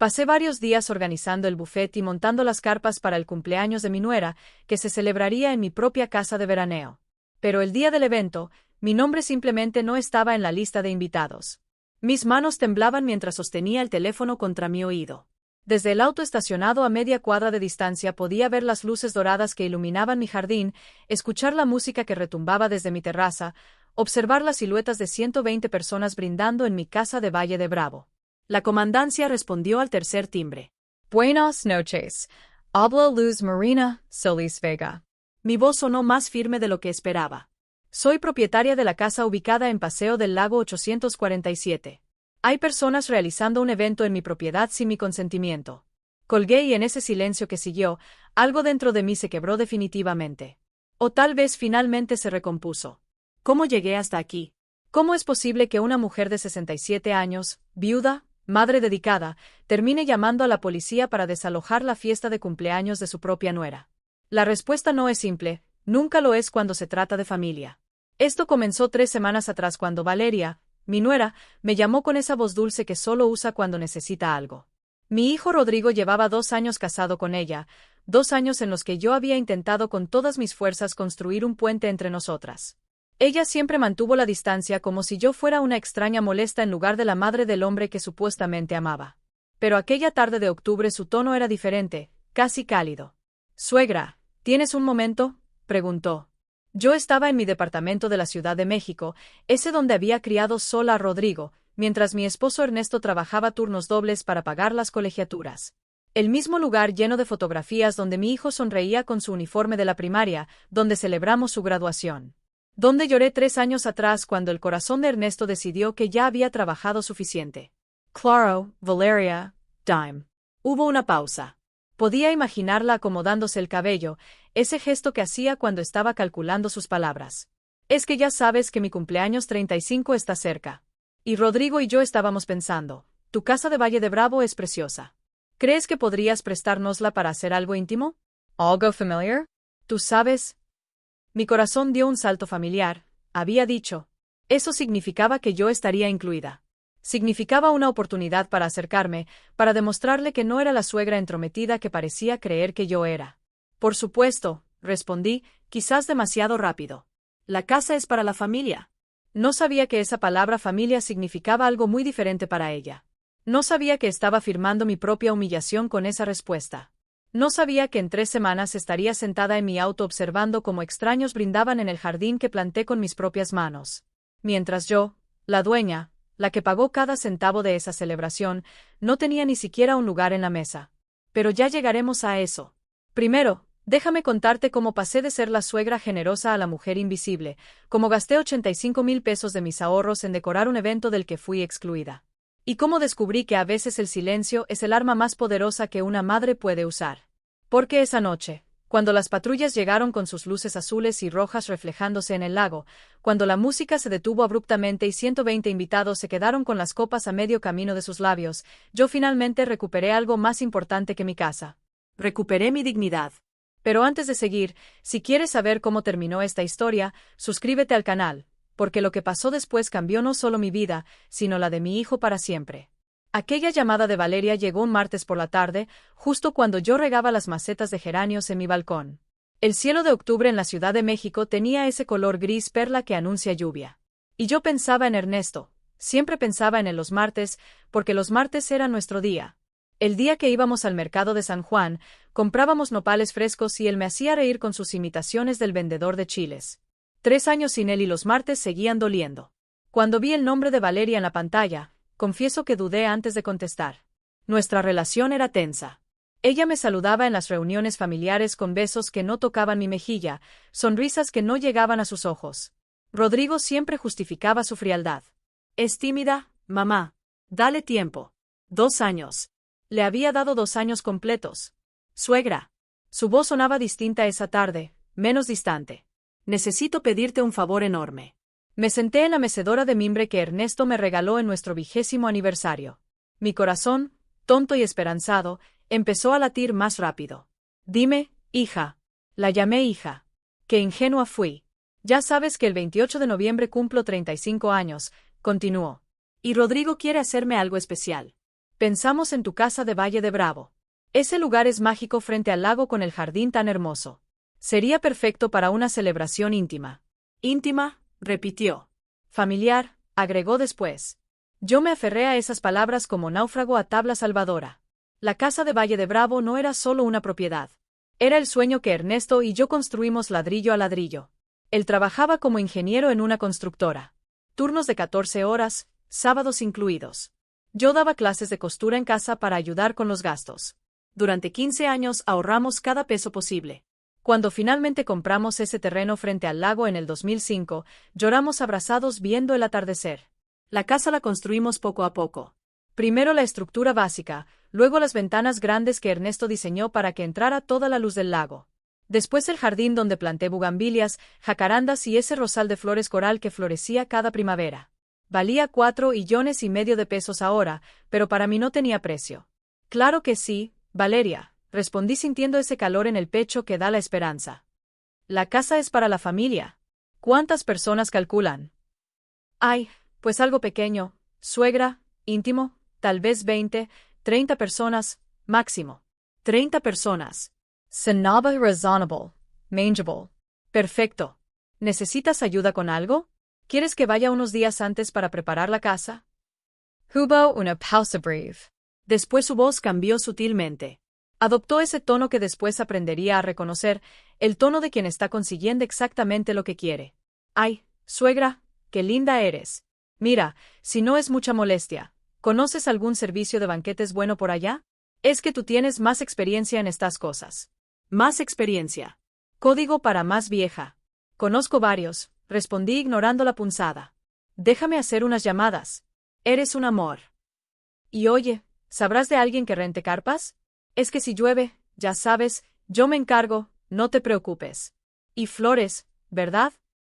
Pasé varios días organizando el buffet y montando las carpas para el cumpleaños de mi nuera, que se celebraría en mi propia casa de veraneo. Pero el día del evento, mi nombre simplemente no estaba en la lista de invitados. Mis manos temblaban mientras sostenía el teléfono contra mi oído. Desde el auto estacionado a media cuadra de distancia podía ver las luces doradas que iluminaban mi jardín, escuchar la música que retumbaba desde mi terraza, observar las siluetas de 120 personas brindando en mi casa de Valle de Bravo. La comandancia respondió al tercer timbre. Buenas noches. Habla Luz Marina Solís Vega. Mi voz sonó más firme de lo que esperaba. Soy propietaria de la casa ubicada en Paseo del Lago 847. Hay personas realizando un evento en mi propiedad sin mi consentimiento. Colgué y en ese silencio que siguió, algo dentro de mí se quebró definitivamente. O tal vez finalmente se recompuso. ¿Cómo llegué hasta aquí? ¿Cómo es posible que una mujer de 67 años, viuda, madre dedicada, termine llamando a la policía para desalojar la fiesta de cumpleaños de su propia nuera? La respuesta no es simple, nunca lo es cuando se trata de familia. Esto comenzó 3 semanas atrás cuando Valeria, mi nuera, me llamó con esa voz dulce que solo usa cuando necesita algo. Mi hijo Rodrigo llevaba 2 años casado con ella, 2 años en los que yo había intentado con todas mis fuerzas construir un puente entre nosotras. Ella siempre mantuvo la distancia como si yo fuera una extraña molesta en lugar de la madre del hombre que supuestamente amaba. Pero aquella tarde de octubre su tono era diferente, casi cálido. «Suegra, ¿tienes un momento?», preguntó. Yo estaba en mi departamento de la Ciudad de México, ese donde había criado sola a Rodrigo, mientras mi esposo Ernesto trabajaba turnos dobles para pagar las colegiaturas. El mismo lugar lleno de fotografías donde mi hijo sonreía con su uniforme de la primaria, donde celebramos su graduación. Donde lloré 3 años atrás cuando el corazón de Ernesto decidió que ya había trabajado suficiente. Claro, Valeria, dime. Hubo una pausa. Podía imaginarla acomodándose el cabello, ese gesto que hacía cuando estaba calculando sus palabras. Es que ya sabes que mi cumpleaños 35 está cerca. Y Rodrigo y yo estábamos pensando, tu casa de Valle de Bravo es preciosa. ¿Crees que podrías prestárnosla para hacer algo íntimo? ¿Algo familiar? Tú sabes. Mi corazón dio un salto familiar, había dicho. Eso significaba que yo estaría incluida. Significaba una oportunidad para acercarme, para demostrarle que no era la suegra entrometida que parecía creer que yo era. Por supuesto, respondí, quizás demasiado rápido. La casa es para la familia. No sabía que esa palabra familia significaba algo muy diferente para ella. No sabía que estaba firmando mi propia humillación con esa respuesta. No sabía que en 3 semanas estaría sentada en mi auto observando cómo extraños brindaban en el jardín que planté con mis propias manos. Mientras yo, la dueña, la que pagó cada centavo de esa celebración, no tenía ni siquiera un lugar en la mesa. Pero ya llegaremos a eso. Primero, déjame contarte cómo pasé de ser la suegra generosa a la mujer invisible, cómo gasté 85,000 pesos de mis ahorros en decorar un evento del que fui excluida. Y cómo descubrí que a veces el silencio es el arma más poderosa que una madre puede usar. Porque esa noche, cuando las patrullas llegaron con sus luces azules y rojas reflejándose en el lago, cuando la música se detuvo abruptamente y 120 invitados se quedaron con las copas a medio camino de sus labios, yo finalmente recuperé algo más importante que mi casa. Recuperé mi dignidad. Pero antes de seguir, si quieres saber cómo terminó esta historia, suscríbete al canal, porque lo que pasó después cambió no solo mi vida, sino la de mi hijo para siempre. Aquella llamada de Valeria llegó un martes por la tarde, justo cuando yo regaba las macetas de geranios en mi balcón. El cielo de octubre en la Ciudad de México tenía ese color gris perla que anuncia lluvia. Y yo pensaba en Ernesto, siempre pensaba en él los martes, porque los martes era nuestro día. El día que íbamos al mercado de San Juan, comprábamos nopales frescos y él me hacía reír con sus imitaciones del vendedor de chiles. 3 años sin él y los martes seguían doliendo. Cuando vi el nombre de Valeria en la pantalla, confieso que dudé antes de contestar. Nuestra relación era tensa. Ella me saludaba en las reuniones familiares con besos que no tocaban mi mejilla, sonrisas que no llegaban a sus ojos. Rodrigo siempre justificaba su frialdad. Es tímida, mamá. Dale tiempo. 2 años. Le había dado 2 años completos. Suegra. Su voz sonaba distinta esa tarde, menos distante. Necesito pedirte un favor enorme. Me senté en la mecedora de mimbre que Ernesto me regaló en nuestro 20º aniversario. Mi corazón, tonto y esperanzado, empezó a latir más rápido. Dime, hija. La llamé hija. Qué ingenua fui. Ya sabes que el 28 de noviembre cumplo 35 años, continuó. Y Rodrigo quiere hacerme algo especial. Pensamos en tu casa de Valle de Bravo. Ese lugar es mágico frente al lago con el jardín tan hermoso. Sería perfecto para una celebración íntima. Íntima, repitió. Familiar, agregó después. Yo me aferré a esas palabras como náufrago a tabla salvadora. La casa de Valle de Bravo no era solo una propiedad. Era el sueño que Ernesto y yo construimos ladrillo a ladrillo. Él trabajaba como ingeniero en una constructora. Turnos de 14 horas, sábados incluidos. Yo daba clases de costura en casa para ayudar con los gastos. Durante 15 años ahorramos cada peso posible. Cuando finalmente compramos ese terreno frente al lago en el 2005, lloramos abrazados viendo el atardecer. La casa la construimos poco a poco. Primero la estructura básica, luego las ventanas grandes que Ernesto diseñó para que entrara toda la luz del lago. Después el jardín donde planté bugambilias, jacarandas y ese rosal de flores coral que florecía cada primavera. Valía 4,5 millones de pesos ahora, pero para mí no tenía precio. Claro que sí, Valeria, respondí sintiendo ese calor en el pecho que da la esperanza. La casa es para la familia. ¿Cuántas personas calculan? Ay, pues algo pequeño, suegra, íntimo, tal vez 20, 30 personas, máximo. 30 personas. Senaba reasonable, manageable. Perfecto. ¿Necesitas ayuda con algo? ¿Quieres que vaya unos días antes para preparar la casa? Hubo una pausa breve. Después su voz cambió sutilmente. Adoptó ese tono que después aprendería a reconocer, el tono de quien está consiguiendo exactamente lo que quiere. Ay, suegra, qué linda eres. Mira, si no es mucha molestia, ¿conoces algún servicio de banquetes bueno por allá? Es que tú tienes más experiencia en estas cosas. Más experiencia. Código para más vieja. Conozco varios, respondí ignorando la punzada. Déjame hacer unas llamadas. Eres un amor. Y oye, ¿sabrás de alguien que rente carpas? Es que si llueve, ya sabes, yo me encargo, no te preocupes. Y flores, ¿verdad?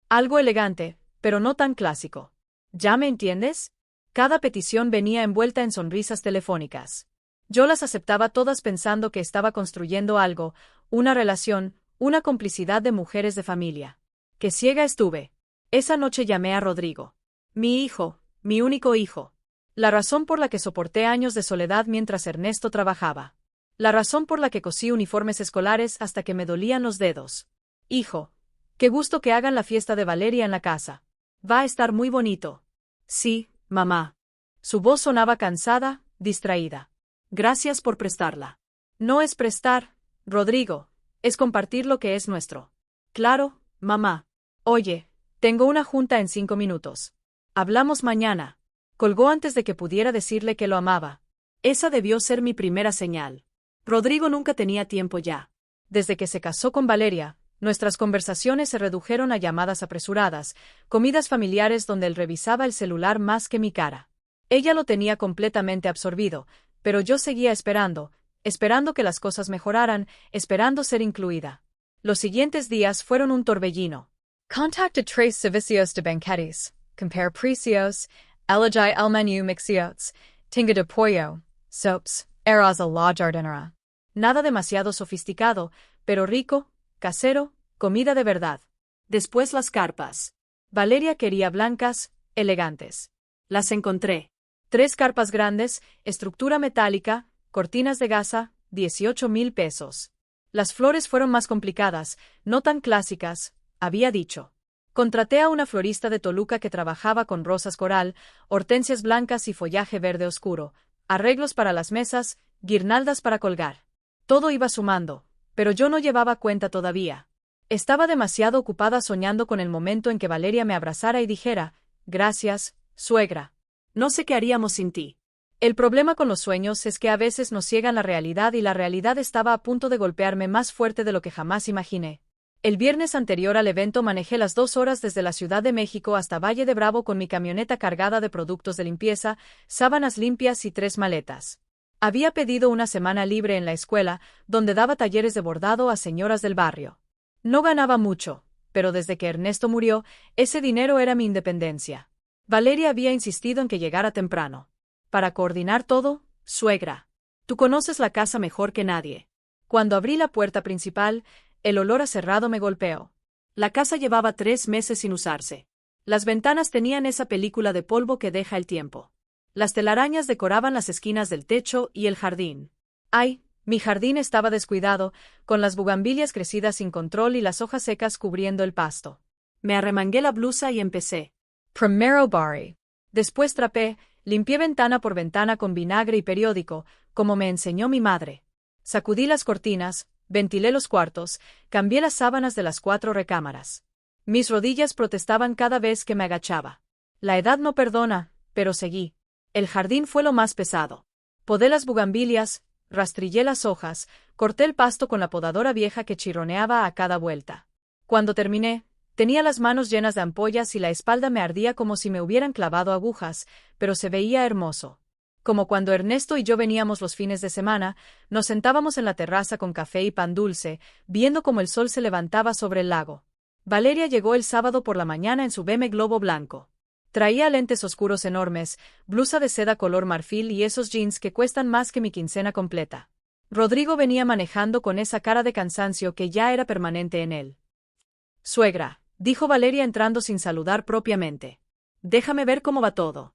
Algo elegante, pero no tan clásico. ¿Ya me entiendes? Cada petición venía envuelta en sonrisas telefónicas. Yo las aceptaba todas pensando que estaba construyendo algo, una relación, una complicidad de mujeres de familia. Qué ciega estuve. Esa noche llamé a Rodrigo. Mi hijo, mi único hijo. La razón por la que soporté años de soledad mientras Ernesto trabajaba. La razón por la que cosí uniformes escolares hasta que me dolían los dedos. Hijo, qué gusto que hagan la fiesta de Valeria en la casa. Va a estar muy bonito. Sí, mamá. Su voz sonaba cansada, distraída. Gracias por prestarla. No es prestar, Rodrigo, es compartir lo que es nuestro. Claro, mamá. Oye, tengo una junta en 5 minutos. Hablamos mañana. Colgó antes de que pudiera decirle que lo amaba. Esa debió ser mi primera señal. Rodrigo nunca tenía tiempo ya. Desde que se casó con Valeria, nuestras conversaciones se redujeron a llamadas apresuradas, comidas familiares donde él revisaba el celular más que mi cara. Ella lo tenía completamente absorbido, pero yo seguía esperando, esperando que las cosas mejoraran, esperando ser incluida. Los siguientes días fueron un torbellino. Contacte tres servicios de banquetes, compare precios, elegir el menú mixiots, tinga de pollo, sops, eras a la jardinera. Nada demasiado sofisticado, pero rico, casero, comida de verdad. Después las carpas. Valeria quería blancas, elegantes. Las encontré. 3 carpas grandes, estructura metálica, cortinas de gasa, 18,000 pesos. Las flores fueron más complicadas, no tan clásicas, había dicho. Contraté a una florista de Toluca que trabajaba con rosas coral, hortensias blancas y follaje verde oscuro, arreglos para las mesas, guirnaldas para colgar. Todo iba sumando, pero yo no llevaba cuenta todavía. Estaba demasiado ocupada soñando con el momento en que Valeria me abrazara y dijera, gracias, suegra. No sé qué haríamos sin ti. El problema con los sueños es que a veces nos ciegan la realidad y la realidad estaba a punto de golpearme más fuerte de lo que jamás imaginé. El viernes anterior al evento manejé las 2 horas desde la Ciudad de México hasta Valle de Bravo con mi camioneta cargada de productos de limpieza, sábanas limpias y 3 maletas. Había pedido una semana libre en la escuela, donde daba talleres de bordado a señoras del barrio. No ganaba mucho, pero desde que Ernesto murió, ese dinero era mi independencia. Valeria había insistido en que llegara temprano. Para coordinar todo, suegra. Tú conoces la casa mejor que nadie. Cuando abrí la puerta principal, el olor a cerrado me golpeó. La casa llevaba 3 meses sin usarse. Las ventanas tenían esa película de polvo que deja el tiempo. Las telarañas decoraban las esquinas del techo y el jardín. ¡Ay! Mi jardín estaba descuidado, con las bugambilias crecidas sin control y las hojas secas cubriendo el pasto. Me arremangué la blusa y empecé. Primero barrí. Después trapé, limpié ventana por ventana con vinagre y periódico, como me enseñó mi madre. Sacudí las cortinas, ventilé los cuartos, cambié las sábanas de las 4 recámaras. Mis rodillas protestaban cada vez que me agachaba. La edad no perdona, pero seguí. El jardín fue lo más pesado. Podé las bugambilias, rastrillé las hojas, corté el pasto con la podadora vieja que chirroneaba a cada vuelta. Cuando terminé, tenía las manos llenas de ampollas y la espalda me ardía como si me hubieran clavado agujas, pero se veía hermoso. Como cuando Ernesto y yo veníamos los fines de semana, nos sentábamos en la terraza con café y pan dulce, viendo cómo el sol se levantaba sobre el lago. Valeria llegó el sábado por la mañana en su BMW Globo blanco. Traía lentes oscuros enormes, blusa de seda color marfil y esos jeans que cuestan más que mi quincena completa. Rodrigo venía manejando con esa cara de cansancio que ya era permanente en él. «Suegra», dijo Valeria entrando sin saludar propiamente. «Déjame ver cómo va todo».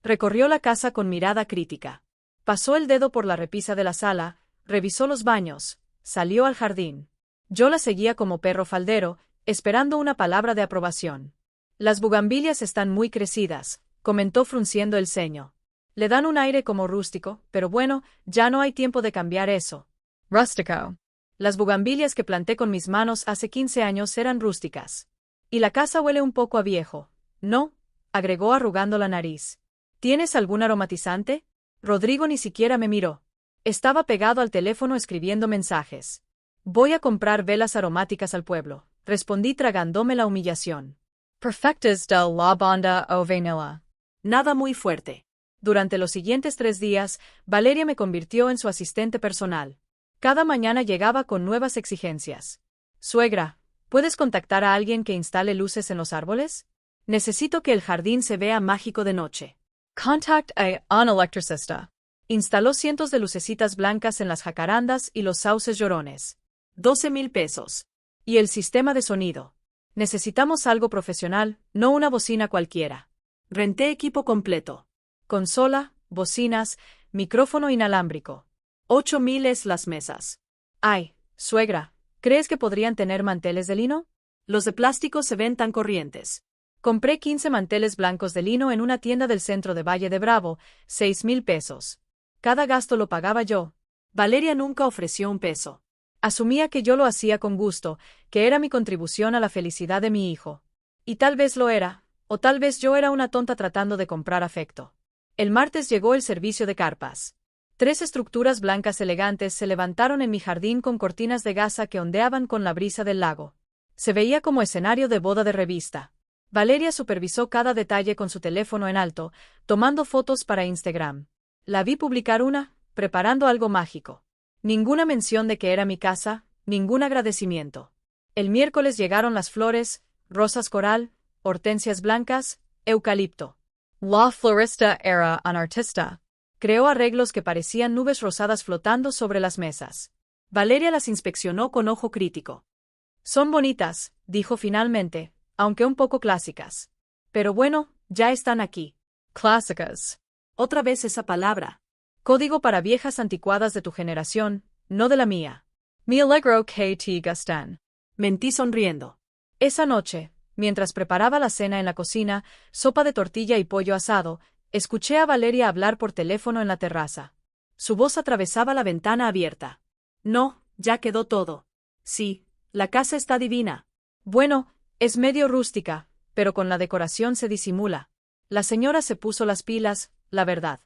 Recorrió la casa con mirada crítica. Pasó el dedo por la repisa de la sala, revisó los baños, salió al jardín. Yo la seguía como perro faldero, esperando una palabra de aprobación. «Las bugambilias están muy crecidas», comentó frunciendo el ceño. «Le dan un aire como rústico, pero bueno, ya no hay tiempo de cambiar eso». «Rústico». Las bugambilias que planté con mis manos hace 15 años eran rústicas. «Y la casa huele un poco a viejo». «No», agregó arrugando la nariz. «¿Tienes algún aromatizante?» Rodrigo ni siquiera me miró. Estaba pegado al teléfono escribiendo mensajes. «Voy a comprar velas aromáticas al pueblo», respondí tragándome la humillación. «Perfectas de lavanda o vanilla». Nada muy fuerte. Durante los siguientes 3 días, Valeria me convirtió en su asistente personal. Cada mañana llegaba con nuevas exigencias. «Suegra, ¿puedes contactar a alguien que instale luces en los árboles? Necesito que el jardín se vea mágico de noche». «Contact a un electricista». Instaló cientos de lucecitas blancas en las jacarandas y los sauces llorones. 12,000 pesos. Y el sistema de sonido. Necesitamos algo profesional, no una bocina cualquiera. Renté equipo completo. Consola, bocinas, micrófono inalámbrico. 8,000 es las mesas. «Ay, suegra, ¿crees que podrían tener manteles de lino? Los de plástico se ven tan corrientes». Compré 15 manteles blancos de lino en una tienda del centro de Valle de Bravo, 6,000 pesos. Cada gasto lo pagaba yo. Valeria nunca ofreció un peso. Asumía que yo lo hacía con gusto, que era mi contribución a la felicidad de mi hijo. Y tal vez lo era, o tal vez yo era una tonta tratando de comprar afecto. El martes llegó el servicio de carpas. 3 estructuras blancas elegantes se levantaron en mi jardín con cortinas de gasa que ondeaban con la brisa del lago. Se veía como escenario de boda de revista. Valeria supervisó cada detalle con su teléfono en alto, tomando fotos para Instagram. La vi publicar una, preparando algo mágico. Ninguna mención de que era mi casa, ningún agradecimiento. El miércoles llegaron las flores, rosas coral, hortensias blancas, eucalipto. La florista era un artista. Creó arreglos que parecían nubes rosadas flotando sobre las mesas. Valeria las inspeccionó con ojo crítico. «Son bonitas», dijo finalmente, aunque un poco clásicas. «Pero bueno, ya están aquí». «Clásicas». Otra vez esa palabra. Código para viejas anticuadas de tu generación, no de la mía. «Me alegro que te gustan». Mentí sonriendo. Esa noche, mientras preparaba la cena en la cocina, sopa de tortilla y pollo asado, escuché a Valeria hablar por teléfono en la terraza. Su voz atravesaba la ventana abierta. «No, ya quedó todo. Sí, la casa está divina. Bueno, es medio rústica, pero con la decoración se disimula. La señora se puso las pilas, la verdad».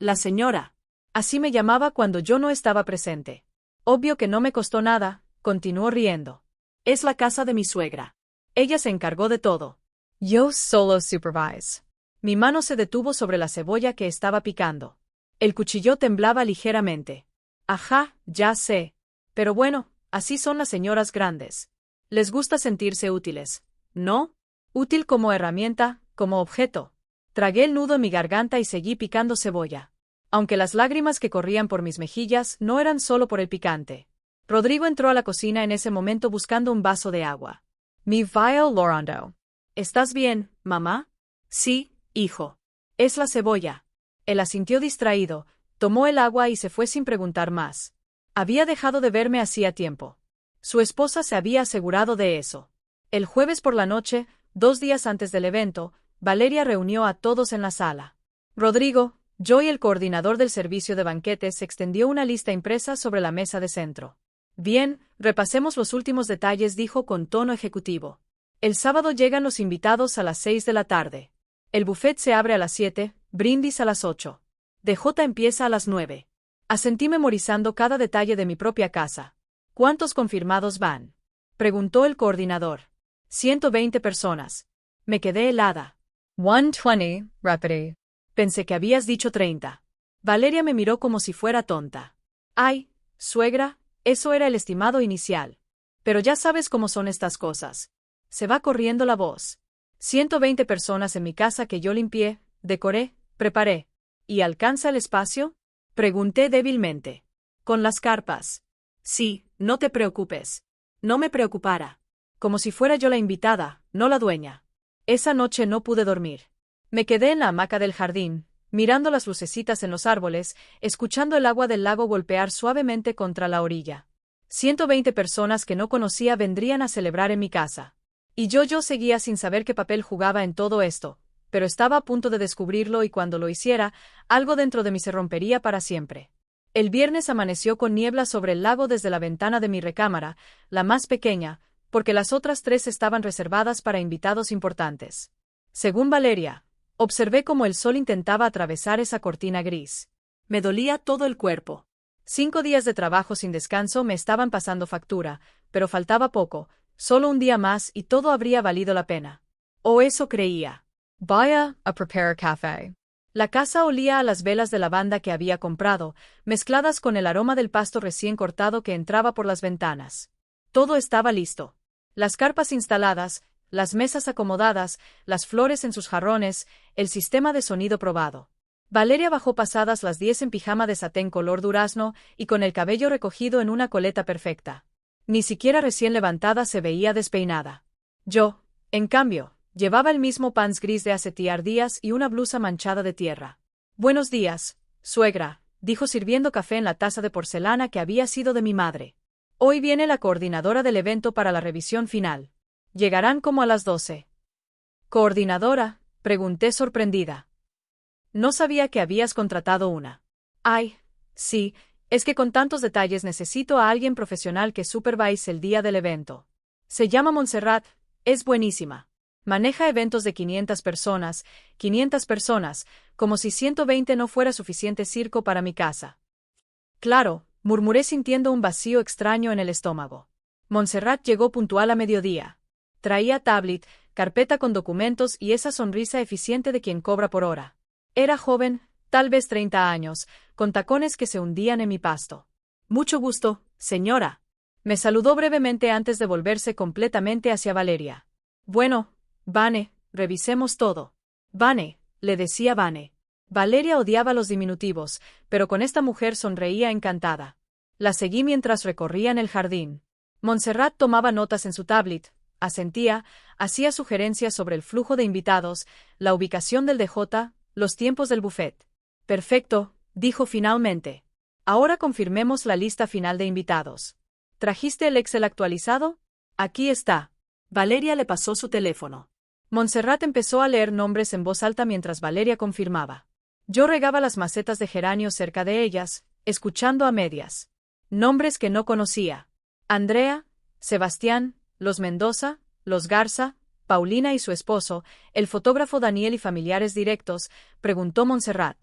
La señora. Así me llamaba cuando yo no estaba presente. Obvio que no me costó nada, continuó riendo. Es la casa de mi suegra. Ella se encargó de todo. Yo solo supervise. Mi mano se detuvo sobre la cebolla que estaba picando. El cuchillo temblaba ligeramente. Ajá, ya sé. Pero bueno, así son las señoras grandes. Les gusta sentirse útiles, ¿no? Útil como herramienta, como objeto. Tragué el nudo en mi garganta y seguí picando cebolla. Aunque las lágrimas que corrían por mis mejillas no eran solo por el picante. Rodrigo entró a la cocina en ese momento buscando un vaso de agua. «Mi vio llorando». «¿Estás bien, mamá?» «Sí, hijo. Es la cebolla». Él asintió distraído, tomó el agua y se fue sin preguntar más. Había dejado de verme hacía tiempo. Su esposa se había asegurado de eso. El jueves por la noche, 2 días antes del evento, Valeria reunió a todos en la sala. Rodrigo, yo y el coordinador del servicio de banquetes extendió una lista impresa sobre la mesa de centro. Bien, repasemos los últimos detalles, dijo con tono ejecutivo. El sábado llegan los invitados a las 6 de la tarde. El buffet se abre a las 7, brindis a las 8. DJ empieza a las 9. Asentí memorizando cada detalle de mi propia casa. ¿Cuántos confirmados van? Preguntó el coordinador. 120 personas. Me quedé helada. 120, repetí. Pensé que habías dicho 30. Valeria me miró como si fuera tonta. Ay, suegra, eso era el estimado inicial. Pero ya sabes cómo son estas cosas. Se va corriendo la voz. 120 personas en mi casa que yo limpié, decoré, preparé. ¿Y alcanza el espacio? Pregunté débilmente. Con las carpas. Sí, no te preocupes. No me preocupara. Como si fuera yo la invitada, no la dueña. Esa noche no pude dormir. Me quedé en la hamaca del jardín, mirando las lucecitas en los árboles, escuchando el agua del lago golpear suavemente contra la orilla. 120 personas que no conocía vendrían a celebrar en mi casa. Y yo seguía sin saber qué papel jugaba en todo esto, pero estaba a punto de descubrirlo y cuando lo hiciera, algo dentro de mí se rompería para siempre. El viernes amaneció con niebla sobre el lago desde la ventana de mi recámara, la más pequeña, porque las otras 3 estaban reservadas para invitados importantes. Según Valeria, observé cómo el sol intentaba atravesar esa cortina gris. Me dolía todo el cuerpo. 5 días de trabajo sin descanso me estaban pasando factura, pero faltaba poco, solo un día más y todo habría valido la pena. O eso creía. Vaya a prepare café. La casa olía a las velas de lavanda que había comprado, mezcladas con el aroma del pasto recién cortado que entraba por las ventanas. Todo estaba listo. Las carpas instaladas, las mesas acomodadas, las flores en sus jarrones, el sistema de sonido probado. Valeria bajó pasadas las 10 en pijama de satén color durazno y con el cabello recogido en una coleta perfecta. Ni siquiera recién levantada se veía despeinada. Yo, en cambio, llevaba el mismo pants gris de hace días y una blusa manchada de tierra. Buenos días, suegra, dijo sirviendo café en la taza de porcelana que había sido de mi madre. Hoy viene la coordinadora del evento para la revisión final. Llegarán como a las 12. ¿Coordinadora?, pregunté sorprendida. No sabía que habías contratado una. Ay, sí, es que con tantos detalles necesito a alguien profesional que supervise el día del evento. Se llama Montserrat, es buenísima. Maneja eventos de 500 personas, como si 120 no fuera suficiente circo para mi casa. Claro, murmuré sintiendo un vacío extraño en el estómago. Montserrat llegó puntual a mediodía. Traía tablet, carpeta con documentos y esa sonrisa eficiente de quien cobra por hora. Era joven, tal vez 30 años, con tacones que se hundían en mi pasto. Mucho gusto, señora. Me saludó brevemente antes de volverse completamente hacia Valeria. Bueno, Vane, revisemos todo. Vane, le decía Vane. Valeria odiaba los diminutivos, pero con esta mujer sonreía encantada. La seguí mientras recorrían el jardín. Montserrat tomaba notas en su tablet, asentía, hacía sugerencias sobre el flujo de invitados, la ubicación del DJ, los tiempos del buffet. Perfecto, dijo finalmente. Ahora confirmemos la lista final de invitados. ¿Trajiste el Excel actualizado? Aquí está. Valeria le pasó su teléfono. Montserrat empezó a leer nombres en voz alta mientras Valeria confirmaba. Yo regaba las macetas de geranio cerca de ellas, escuchando a medias. Nombres que no conocía. Andrea, Sebastián, los Mendoza, los Garza, Paulina y su esposo, el fotógrafo Daniel y familiares directos, preguntó Montserrat.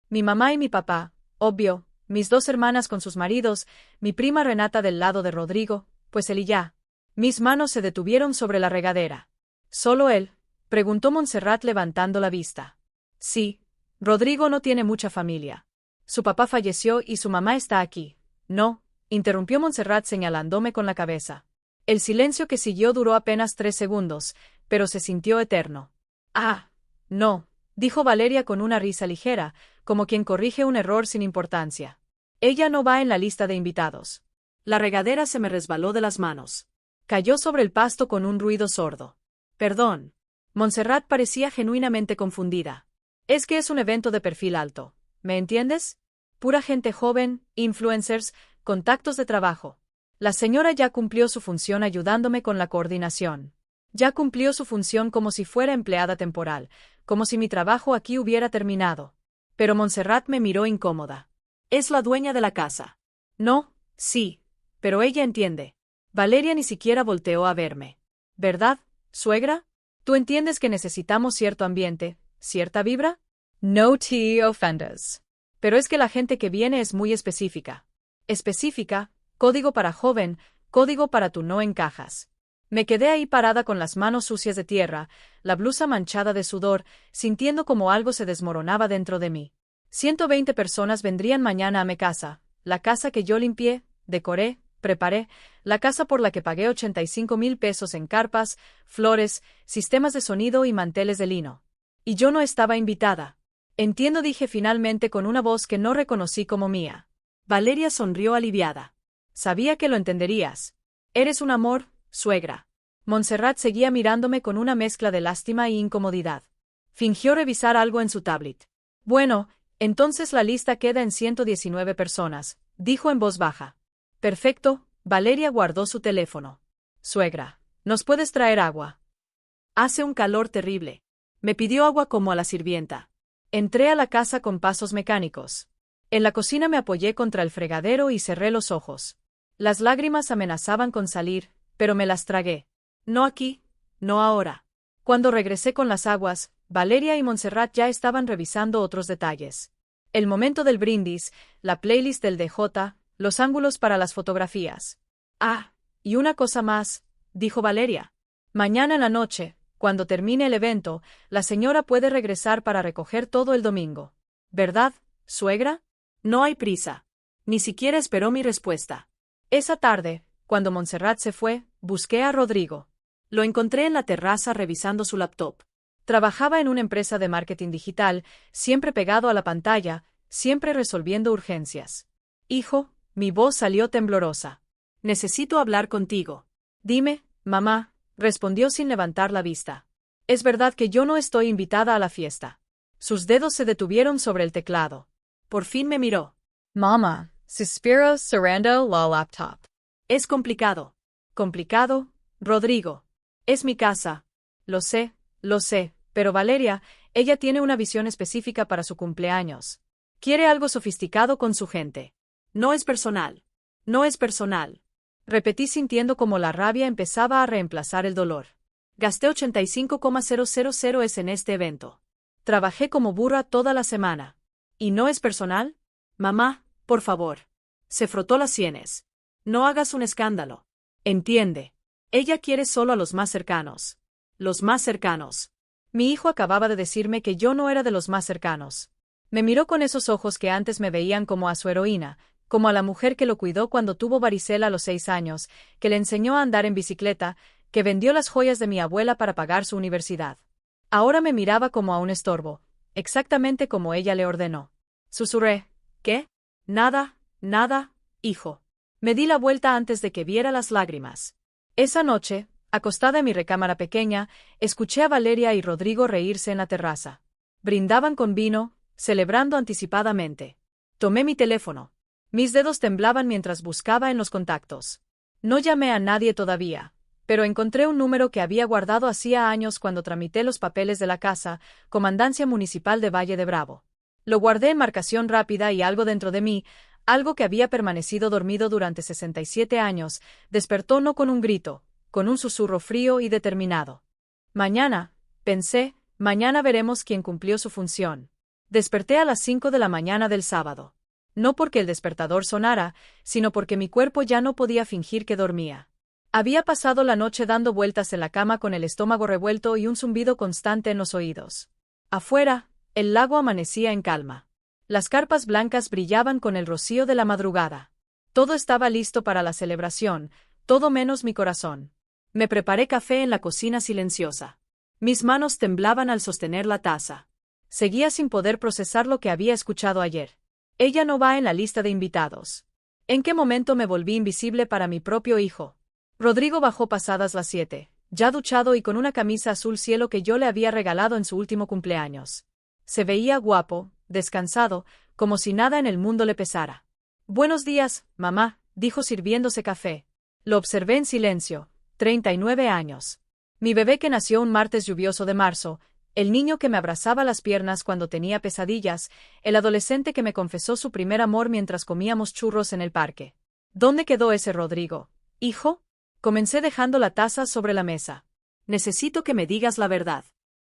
Mi mamá y mi papá, obvio, mis 2 hermanas con sus maridos, mi prima Renata del lado de Rodrigo, pues él y ya. Mis manos se detuvieron sobre la regadera. ¿Solo él?, preguntó Montserrat levantando la vista. Sí, Rodrigo no tiene mucha familia. Su papá falleció y su mamá está aquí. No, interrumpió Montserrat señalándome con la cabeza. El silencio que siguió duró apenas 3 segundos, pero se sintió eterno. Ah, no, dijo Valeria con una risa ligera, como quien corrige un error sin importancia. Ella no va en la lista de invitados. La regadera se me resbaló de las manos. Cayó sobre el pasto con un ruido sordo. Perdón. Montserrat parecía genuinamente confundida. Es que es un evento de perfil alto. ¿Me entiendes? Pura gente joven, influencers, contactos de trabajo. La señora ya cumplió su función ayudándome con la coordinación. Ya cumplió su función como si fuera empleada temporal, como si mi trabajo aquí hubiera terminado. Pero Montserrat me miró incómoda. Es la dueña de la casa. No, sí, pero ella entiende. Valeria ni siquiera volteó a verme. ¿Verdad, suegra? ¿Tú entiendes que necesitamos cierto ambiente, cierta vibra? No te ofendas. Pero es que la gente que viene es muy específica. Específica, código para joven, código para tú no encajas. Me quedé ahí parada con las manos sucias de tierra, la blusa manchada de sudor, sintiendo como algo se desmoronaba dentro de mí. 120 personas vendrían mañana a mi casa, la casa que yo limpié, decoré, preparé, la casa por la que pagué 85,000 pesos en carpas, flores, sistemas de sonido y manteles de lino. Y yo no estaba invitada. Entiendo, dije finalmente con una voz que no reconocí como mía. Valeria sonrió aliviada. Sabía que lo entenderías. Eres un amor, suegra. Montserrat seguía mirándome con una mezcla de lástima e incomodidad. Fingió revisar algo en su tablet. Bueno, entonces la lista queda en 119 personas, dijo en voz baja. Perfecto, Valeria guardó su teléfono. Suegra, ¿nos puedes traer agua? Hace un calor terrible. Me pidió agua como a la sirvienta. Entré a la casa con pasos mecánicos. En la cocina me apoyé contra el fregadero y cerré los ojos. Las lágrimas amenazaban con salir, pero me las tragué. No aquí, no ahora. Cuando regresé con las aguas, Valeria y Montserrat ya estaban revisando otros detalles. El momento del brindis, la playlist del DJ, los ángulos para las fotografías. Ah, y una cosa más, dijo Valeria. Mañana en la noche, cuando termine el evento, la señora puede regresar para recoger todo el domingo. ¿Verdad, suegra? No hay prisa. Ni siquiera esperó mi respuesta. Esa tarde, cuando Montserrat se fue, busqué a Rodrigo. Lo encontré en la terraza revisando su laptop. Trabajaba en una empresa de marketing digital, siempre pegado a la pantalla, siempre resolviendo urgencias. Hijo, mi voz salió temblorosa. Necesito hablar contigo. Dime, mamá, respondió sin levantar la vista. Es verdad que yo no estoy invitada a la fiesta. Sus dedos se detuvieron sobre el teclado. Por fin me miró. Mamá, suspiró cerrando la laptop. Es complicado. ¿Complicado? Rodrigo. Es mi casa. Lo sé, pero Valeria, ella tiene una visión específica para su cumpleaños. Quiere algo sofisticado con su gente. No es personal. No es personal. Repetí sintiendo como la rabia empezaba a reemplazar el dolor. Gasté 85,000 en este evento. Trabajé como burra toda la semana. ¿Y no es personal? Mamá, por favor. Se frotó las sienes. No hagas un escándalo. Entiende. Ella quiere solo a los más cercanos. Los más cercanos. Mi hijo acababa de decirme que yo no era de los más cercanos. Me miró con esos ojos que antes me veían como a su heroína, como a la mujer que lo cuidó cuando tuvo varicela a los 6 años, que le enseñó a andar en bicicleta, que vendió las joyas de mi abuela para pagar su universidad. Ahora me miraba como a un estorbo, exactamente como ella le ordenó. Susurré. ¿Qué? Nada, hijo. Me di la vuelta antes de que viera las lágrimas. Esa noche, acostada en mi recámara pequeña, escuché a Valeria y Rodrigo reírse en la terraza. Brindaban con vino, celebrando anticipadamente. Tomé mi teléfono. Mis dedos temblaban mientras buscaba en los contactos. No llamé a nadie todavía, pero encontré un número que había guardado hacía años cuando tramité los papeles de la casa, Comandancia Municipal de Valle de Bravo. Lo guardé en marcación rápida y algo dentro de mí, algo que había permanecido dormido durante 67 años, despertó no con un grito, con un susurro frío y determinado. Mañana, pensé, mañana veremos quién cumplió su función. Desperté a las 5 de la mañana del sábado. No porque el despertador sonara, sino porque mi cuerpo ya no podía fingir que dormía. Había pasado la noche dando vueltas en la cama con el estómago revuelto y un zumbido constante en los oídos. Afuera, el lago amanecía en calma. Las carpas blancas brillaban con el rocío de la madrugada. Todo estaba listo para la celebración, todo menos mi corazón. Me preparé café en la cocina silenciosa. Mis manos temblaban al sostener la taza. Seguía sin poder procesar lo que había escuchado ayer. Ella no va en la lista de invitados. ¿En qué momento me volví invisible para mi propio hijo? Rodrigo bajó pasadas las 7, ya duchado y con una camisa azul cielo que yo le había regalado en su último cumpleaños. Se veía guapo, descansado, como si nada en el mundo le pesara. Buenos días, mamá, dijo sirviéndose café. Lo observé en silencio. 39 años. Mi bebé que nació un martes lluvioso de marzo, el niño que me abrazaba las piernas cuando tenía pesadillas, el adolescente que me confesó su primer amor mientras comíamos churros en el parque. ¿Dónde quedó ese Rodrigo, hijo? Comencé dejando la taza sobre la mesa. Necesito que me digas la verdad.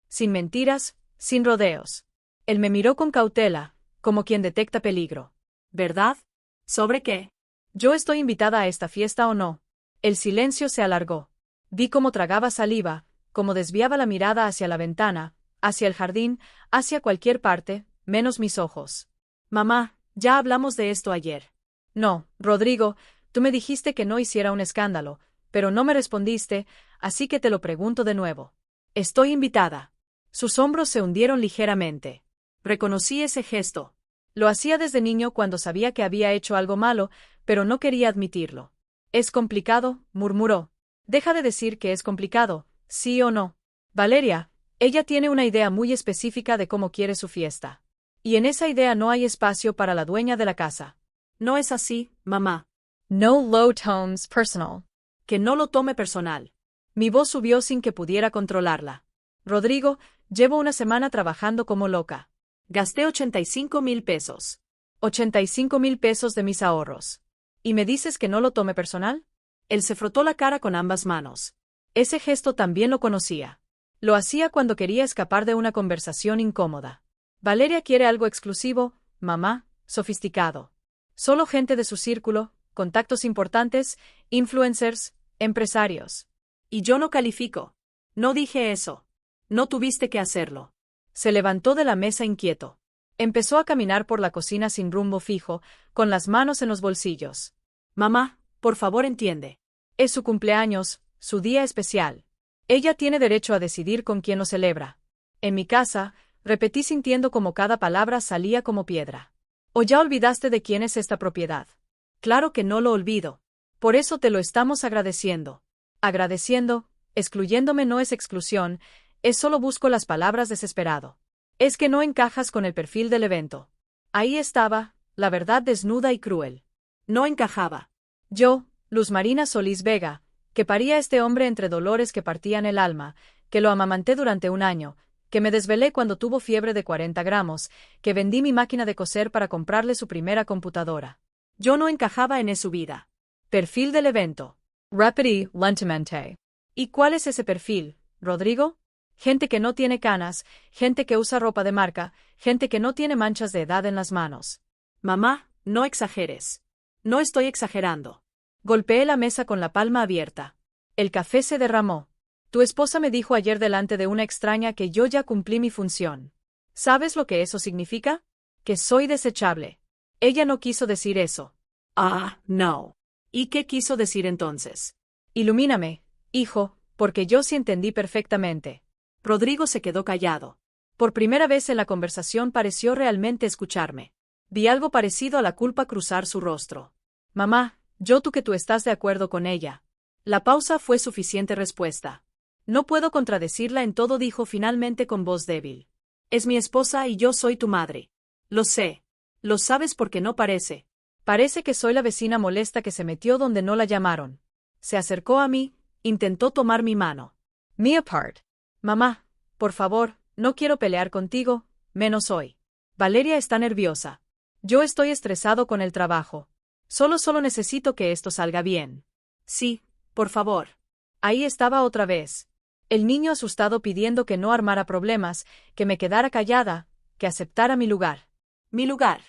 Sin mentiras, sin rodeos. Él me miró con cautela, como quien detecta peligro. ¿Verdad? ¿Sobre qué? ¿Yo estoy invitada a esta fiesta o no? El silencio se alargó. Vi cómo tragaba saliva, cómo desviaba la mirada hacia la ventana, hacia el jardín, hacia cualquier parte, menos mis ojos. Mamá, ya hablamos de esto ayer. No, Rodrigo, tú me dijiste que no hiciera un escándalo, pero no me respondiste, así que te lo pregunto de nuevo. Estoy invitada. Sus hombros se hundieron ligeramente. Reconocí ese gesto. Lo hacía desde niño cuando sabía que había hecho algo malo, pero no quería admitirlo. Es complicado, murmuró. Deja de decir que es complicado, ¿sí o no? Valeria, ella tiene una idea muy específica de cómo quiere su fiesta. Y en esa idea no hay espacio para la dueña de la casa. No es así, mamá. No low tones personal. Que no lo tome personal. Mi voz subió sin que pudiera controlarla. Rodrigo, llevo una semana trabajando como loca. Gasté 85,000 pesos. 85,000 pesos de mis ahorros. ¿Y me dices que no lo tome personal? Él se frotó la cara con ambas manos. Ese gesto también lo conocía. Lo hacía cuando quería escapar de una conversación incómoda. Valeria quiere algo exclusivo, mamá, sofisticado. Solo gente de su círculo, contactos importantes, influencers, empresarios. Y yo no califico. No dije eso. No tuviste que hacerlo. Se levantó de la mesa inquieto. Empezó a caminar por la cocina sin rumbo fijo, con las manos en los bolsillos. Mamá, por favor entiende. Es su cumpleaños, su día especial. Ella tiene derecho a decidir con quién lo celebra. En mi casa, repetí sintiendo como cada palabra salía como piedra. ¿O ya olvidaste de quién es esta propiedad? Claro que no lo olvido. Por eso te lo estamos agradeciendo. Agradeciendo, excluyéndome no es exclusión, es solo busco las palabras desesperado. Es que no encajas con el perfil del evento. Ahí estaba, la verdad desnuda y cruel. No encajaba. Yo, Luz Marina Solís Vega, que paría a este hombre entre dolores que partían el alma, que lo amamanté durante un año, que me desvelé cuando tuvo fiebre de 40 gramos, que vendí mi máquina de coser para comprarle su primera computadora. Yo no encajaba en su vida. Perfil del evento. Repetí lentamente. ¿Y cuál es ese perfil, Rodrigo? Gente que no tiene canas, gente que usa ropa de marca, gente que no tiene manchas de edad en las manos. Mamá, no exageres. No estoy exagerando. Golpeé la mesa con la palma abierta. El café se derramó. Tu esposa me dijo ayer delante de una extraña que yo ya cumplí mi función. ¿Sabes lo que eso significa? Que soy desechable. Ella no quiso decir eso. Ah, no. ¿Y qué quiso decir entonces? Ilumíname, hijo, porque yo sí entendí perfectamente. Rodrigo se quedó callado. Por primera vez en la conversación pareció realmente escucharme. Vi algo parecido a la culpa cruzar su rostro. Mamá, tú que tú estás de acuerdo con ella. La pausa fue suficiente respuesta. No puedo contradecirla en todo, dijo finalmente con voz débil. Es mi esposa y yo soy tu madre. Lo sé. Lo sabes porque no parece. Parece que soy la vecina molesta que se metió donde no la llamaron. Se acercó a mí, intentó tomar mi mano. Me apart. Mamá, por favor, no quiero pelear contigo, menos hoy. Valeria está nerviosa. Yo estoy estresado con el trabajo. Solo necesito que esto salga bien. Sí, por favor. Ahí estaba otra vez. El niño asustado pidiendo que no armara problemas, que me quedara callada, que aceptara mi lugar. Mi lugar.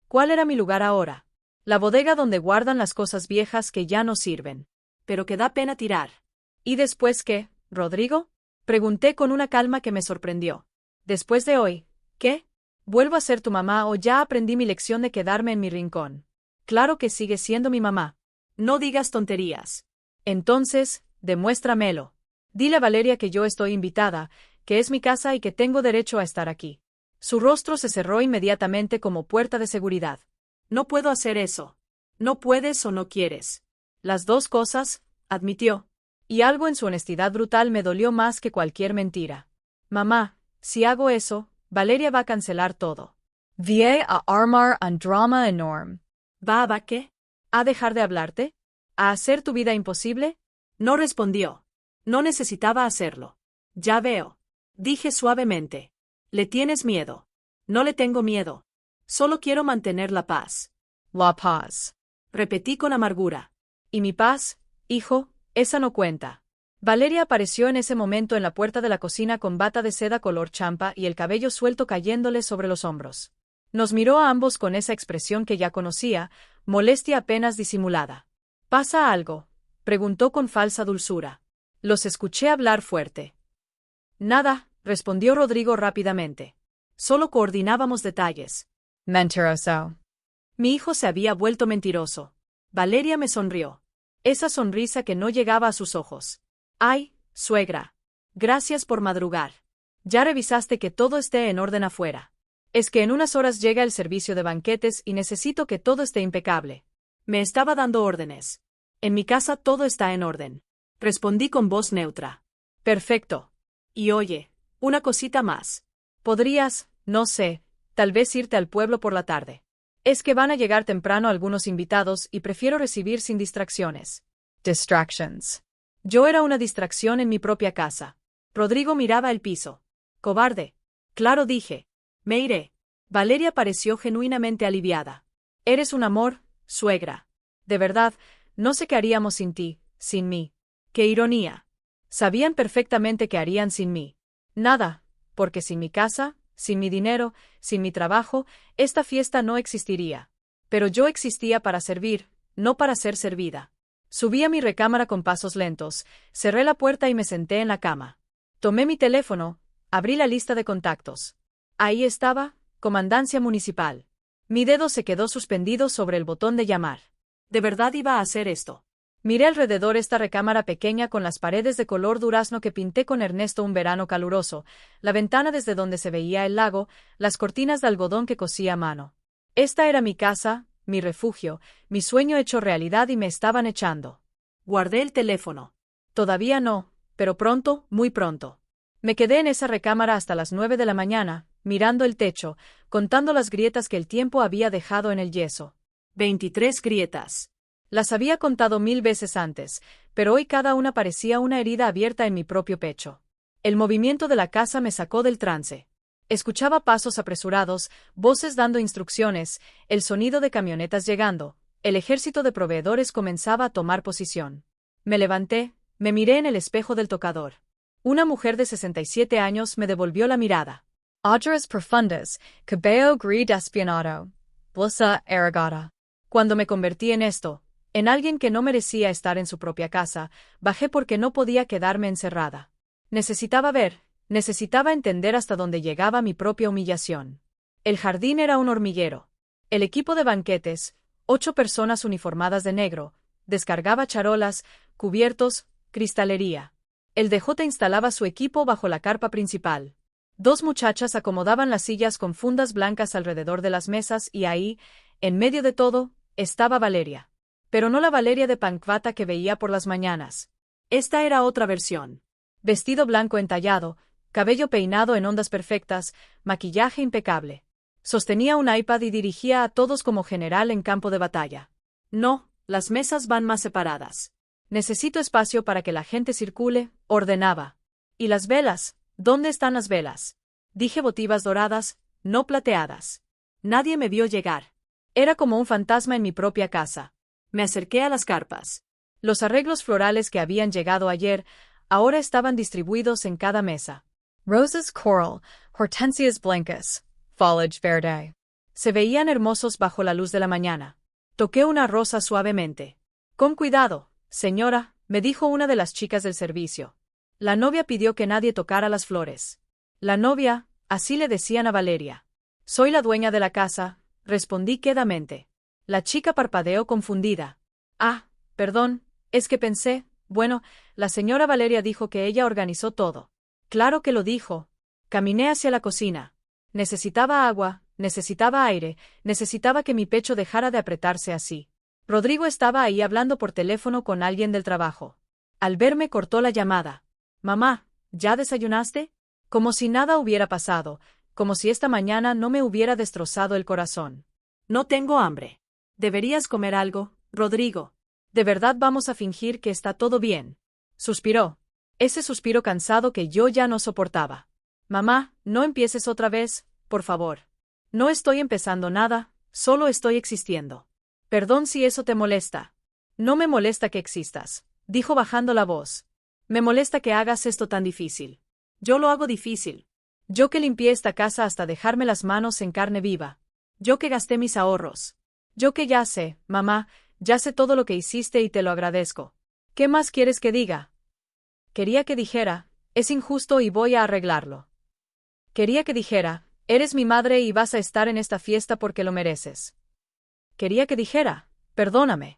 ¿Cuál era mi lugar ahora? La bodega donde guardan las cosas viejas que ya no sirven. Pero que da pena tirar. ¿Y después qué, Rodrigo? Pregunté con una calma que me sorprendió. Después de hoy, ¿qué? ¿Vuelvo a ser tu mamá o ya aprendí mi lección de quedarme en mi rincón? Claro que sigue siendo mi mamá. No digas tonterías. Entonces, demuéstramelo. Dile a Valeria que yo estoy invitada, que es mi casa y que tengo derecho a estar aquí. Su rostro se cerró inmediatamente como puerta de seguridad. No puedo hacer eso. No puedes o no quieres. Las dos cosas, admitió. Y algo en su honestidad brutal me dolió más que cualquier mentira. Mamá, si hago eso, Valeria va a cancelar todo. Vie a armar un drama enorme. ¿Va a qué? ¿A dejar de hablarte? ¿A hacer tu vida imposible? No respondió. No necesitaba hacerlo. Ya veo. Dije suavemente. Le tienes miedo. No le tengo miedo. Solo quiero mantener la paz. La paz. Repetí con amargura. ¿Y mi paz, hijo? Esa no cuenta. Valeria apareció en ese momento en la puerta de la cocina con bata de seda color champa y el cabello suelto cayéndole sobre los hombros. Nos miró a ambos con esa expresión que ya conocía, molestia apenas disimulada. ¿Pasa algo?, preguntó con falsa dulzura. Los escuché hablar fuerte. Nada, respondió Rodrigo rápidamente. Solo coordinábamos detalles. Mentiroso. Mi hijo se había vuelto mentiroso. Valeria me sonrió. Esa sonrisa que no llegaba a sus ojos. Ay, suegra. Gracias por madrugar. Ya revisaste que todo esté en orden afuera. Es que en unas horas llega el servicio de banquetes y necesito que todo esté impecable. Me estaba dando órdenes. En mi casa todo está en orden. Respondí con voz neutra. Perfecto. Y oye, una cosita más. Podrías, no sé, tal vez irte al pueblo por la tarde. Es que van a llegar temprano algunos invitados y prefiero recibir sin distracciones. Distractions. Yo era una distracción en mi propia casa. Rodrigo miraba el piso. Cobarde. Claro, dije. Me iré. Valeria pareció genuinamente aliviada. Eres un amor, suegra. De verdad, no sé qué haríamos sin ti, sin mí. ¡Qué ironía! Sabían perfectamente qué harían sin mí. Nada, porque sin mi casa, sin mi dinero, sin mi trabajo, esta fiesta no existiría. Pero yo existía para servir, no para ser servida. Subí a mi recámara con pasos lentos, cerré la puerta y me senté en la cama. Tomé mi teléfono, abrí la lista de contactos. Ahí estaba, Comandancia Municipal. Mi dedo se quedó suspendido sobre el botón de llamar. ¿De verdad iba a hacer esto? Miré alrededor esta recámara pequeña con las paredes de color durazno que pinté con Ernesto un verano caluroso, la ventana desde donde se veía el lago, las cortinas de algodón que cosía a mano. Esta era mi casa, mi refugio, mi sueño hecho realidad y me estaban echando. Guardé el teléfono. Todavía no, pero pronto, muy pronto. Me quedé en esa recámara hasta las 9 de la mañana, mirando el techo, contando las grietas que el tiempo había dejado en el yeso. 23 grietas. Las había contado 1000 veces antes, pero hoy cada una parecía una herida abierta en mi propio pecho. El movimiento de la casa me sacó del trance. Escuchaba pasos apresurados, voces dando instrucciones, el sonido de camionetas llegando. El ejército de proveedores comenzaba a tomar posición. Me levanté, me miré en el espejo del tocador. Una mujer de 67 años me devolvió la mirada. Ojos profundos, cabello gris despianado, blusa arrugada. Cuando me convertí en esto, en alguien que no merecía estar en su propia casa, bajé porque no podía quedarme encerrada. Necesitaba ver, necesitaba entender hasta dónde llegaba mi propia humillación. El jardín era un hormiguero. El equipo de banquetes, 8 personas uniformadas de negro, descargaba charolas, cubiertos, cristalería. El DJ instalaba su equipo bajo la carpa principal. 2 muchachas acomodaban las sillas con fundas blancas alrededor de las mesas y ahí, en medio de todo, estaba Valeria. Pero no la Valeria de pancvata que veía por las mañanas. Esta era otra versión. Vestido blanco entallado, cabello peinado en ondas perfectas, maquillaje impecable. Sostenía un iPad y dirigía a todos como general en campo de batalla. No, las mesas van más separadas. Necesito espacio para que la gente circule, ordenaba. ¿Y las velas? ¿Dónde están las velas? Dije votivas doradas, no plateadas. Nadie me vio llegar. Era como un fantasma en mi propia casa. Me acerqué a las carpas. Los arreglos florales que habían llegado ayer, ahora estaban distribuidos en cada mesa. Roses coral, hortensias blancas, foliage verde. Se veían hermosos bajo la luz de la mañana. Toqué una rosa suavemente. Con cuidado, señora, me dijo una de las chicas del servicio. La novia pidió que nadie tocara las flores. La novia, así le decían a Valeria. Soy la dueña de la casa, respondí quedamente. La chica parpadeó confundida. Ah, perdón, es que pensé, bueno, la señora Valeria dijo que ella organizó todo. Claro que lo dijo. Caminé hacia la cocina. Necesitaba agua, necesitaba aire, necesitaba que mi pecho dejara de apretarse así. Rodrigo estaba ahí hablando por teléfono con alguien del trabajo. Al verme cortó la llamada. Mamá, ¿ya desayunaste? Como si nada hubiera pasado, como si esta mañana no me hubiera destrozado el corazón. No tengo hambre. Deberías comer algo, Rodrigo. ¿De verdad vamos a fingir que está todo bien? Suspiró. Ese suspiro cansado que yo ya no soportaba. Mamá, no empieces otra vez, por favor. No estoy empezando nada, solo estoy existiendo. Perdón si eso te molesta. No me molesta que existas, dijo bajando la voz. Me molesta que hagas esto tan difícil. Yo lo hago difícil. Yo que limpié esta casa hasta dejarme las manos en carne viva. Yo que gasté mis ahorros. Yo que ya sé, mamá, ya sé todo lo que hiciste y te lo agradezco. ¿Qué más quieres que diga? Quería que dijera, es injusto y voy a arreglarlo. Quería que dijera, eres mi madre y vas a estar en esta fiesta porque lo mereces. Quería que dijera, perdóname.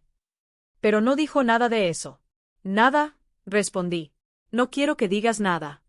Pero no dijo nada de eso. Nada, respondí. No quiero que digas nada.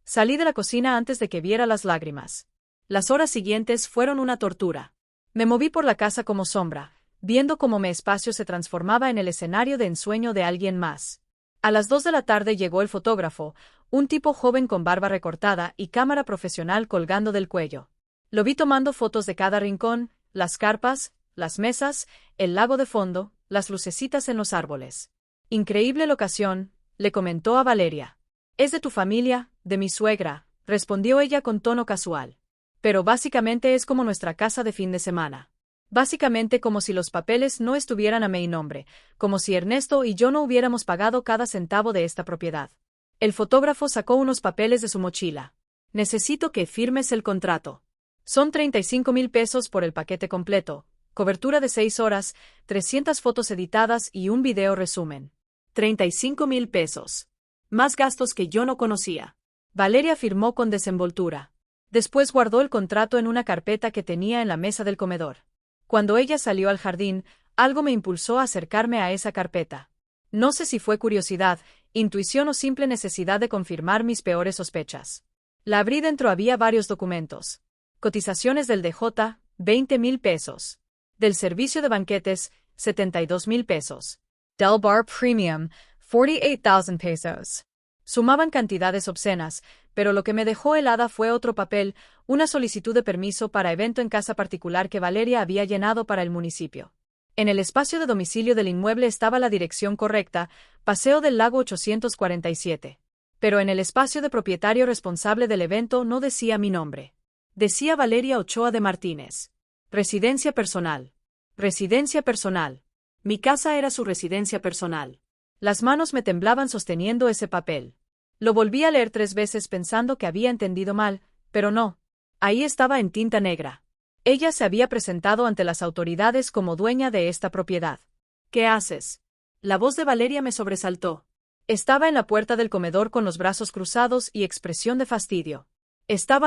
Salí de la cocina antes de que viera las lágrimas. Las horas siguientes fueron una tortura. Me moví por la casa como sombra, viendo cómo mi espacio se transformaba en el escenario de ensueño de alguien más. A las 2 de la tarde llegó el fotógrafo, un tipo joven con barba recortada y cámara profesional colgando del cuello. Lo vi tomando fotos de cada rincón, las carpas, las mesas, el lago de fondo, las lucecitas en los árboles. Increíble locación, le comentó a Valeria. Es de tu familia, de mi suegra, respondió ella con tono casual. Pero básicamente es como nuestra casa de fin de semana. Básicamente como si los papeles no estuvieran a mi nombre, como si Ernesto y yo no hubiéramos pagado cada centavo de esta propiedad. El fotógrafo sacó unos papeles de su mochila. Necesito que firmes el contrato. Son 35,000 pesos por el paquete completo, cobertura de 6 horas, 300 fotos editadas y un video resumen. 35,000 pesos. Más gastos que yo no conocía. Valeria firmó con desenvoltura. Después guardó el contrato en una carpeta que tenía en la mesa del comedor. Cuando ella salió al jardín, algo me impulsó a acercarme a esa carpeta. No sé si fue curiosidad, intuición o simple necesidad de confirmar mis peores sospechas. La abrí. Dentro había varios documentos. Cotizaciones del DJ, 20,000 pesos. Del servicio de banquetes, 72,000 pesos. Del bar premium, 48,000 pesos. Sumaban cantidades obscenas, pero lo que me dejó helada fue otro papel, una solicitud de permiso para evento en casa particular que Valeria había llenado para el municipio. En el espacio de domicilio del inmueble estaba la dirección correcta, Paseo del Lago 847. Pero en el espacio de propietario responsable del evento no decía mi nombre. Decía Valeria Ochoa de Martínez. Residencia personal. Residencia personal. Mi casa era su residencia personal. Las manos me temblaban sosteniendo ese papel. Lo volví a leer 3 veces pensando que había entendido mal, pero no. Ahí estaba en tinta negra. Ella se había presentado ante las autoridades como dueña de esta propiedad. ¿Qué haces? La voz de Valeria me sobresaltó. Estaba en la puerta del comedor con los brazos cruzados y expresión de fastidio.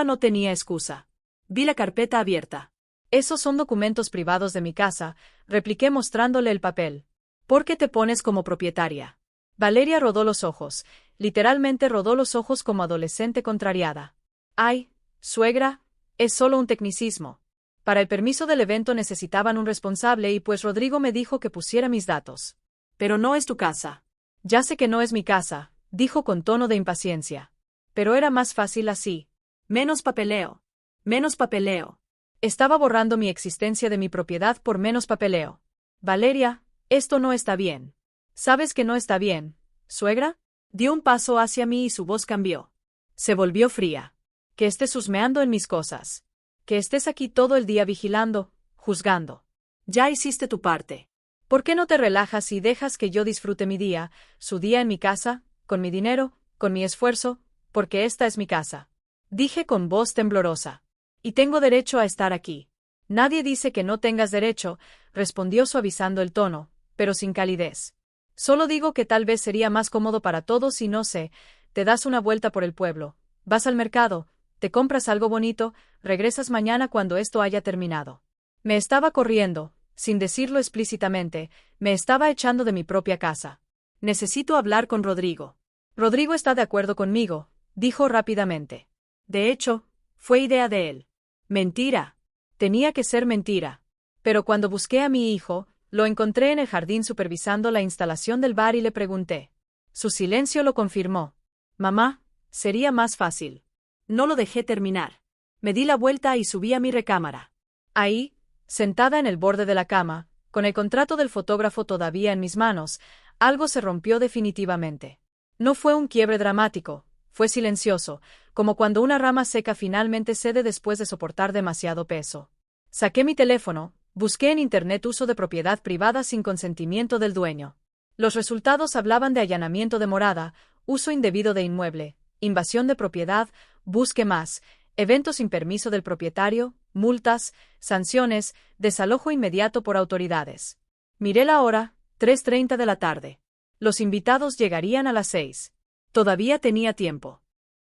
No tenía excusa. Vi la carpeta abierta. Esos son documentos privados de mi casa, repliqué mostrándole el papel. ¿Por qué te pones como propietaria? Valeria rodó los ojos, literalmente rodó los ojos como adolescente contrariada. Ay, suegra, es solo un tecnicismo. Para el permiso del evento necesitaban un responsable y pues Rodrigo me dijo que pusiera mis datos. Pero no es tu casa. Ya sé que no es mi casa, dijo con tono de impaciencia. Pero era más fácil así. Menos papeleo. Menos papeleo. Estaba borrando mi existencia de mi propiedad por menos papeleo. Valeria, esto no está bien. ¿Sabes que no está bien, suegra? Dio un paso hacia mí y su voz cambió. Se volvió fría. Que estés husmeando en mis cosas. Que estés aquí todo el día vigilando, juzgando. Ya hiciste tu parte. ¿Por qué no te relajas y dejas que yo disfrute mi día, su día en mi casa, con mi dinero, con mi esfuerzo, porque esta es mi casa? Dije con voz temblorosa. Y tengo derecho a estar aquí. Nadie dice que no tengas derecho, respondió suavizando el tono, pero sin calidez. Solo digo que tal vez sería más cómodo para todos y no sé, te das una vuelta por el pueblo, vas al mercado, te compras algo bonito, regresas mañana cuando esto haya terminado. Me estaba corriendo, sin decirlo explícitamente, me estaba echando de mi propia casa. Necesito hablar con Rodrigo. Rodrigo está de acuerdo conmigo, dijo rápidamente. De hecho, fue idea de él. Mentira. Tenía que ser mentira. Pero cuando busqué a mi hijo, lo encontré en el jardín supervisando la instalación del bar y le pregunté. Su silencio lo confirmó. Mamá, sería más fácil. No lo dejé terminar. Me di la vuelta y subí a mi recámara. Ahí, sentada en el borde de la cama, con el contrato del fotógrafo todavía en mis manos, algo se rompió definitivamente. No fue un quiebre dramático, fue silencioso, como cuando una rama seca finalmente cede después de soportar demasiado peso. Saqué mi teléfono, busqué en internet uso de propiedad privada sin consentimiento del dueño. Los resultados hablaban de allanamiento de morada, uso indebido de inmueble, invasión de propiedad, busque más, eventos sin permiso del propietario, multas, sanciones, desalojo inmediato por autoridades. Miré la hora, 3:30 de la tarde. Los invitados llegarían a las 6. Todavía tenía tiempo.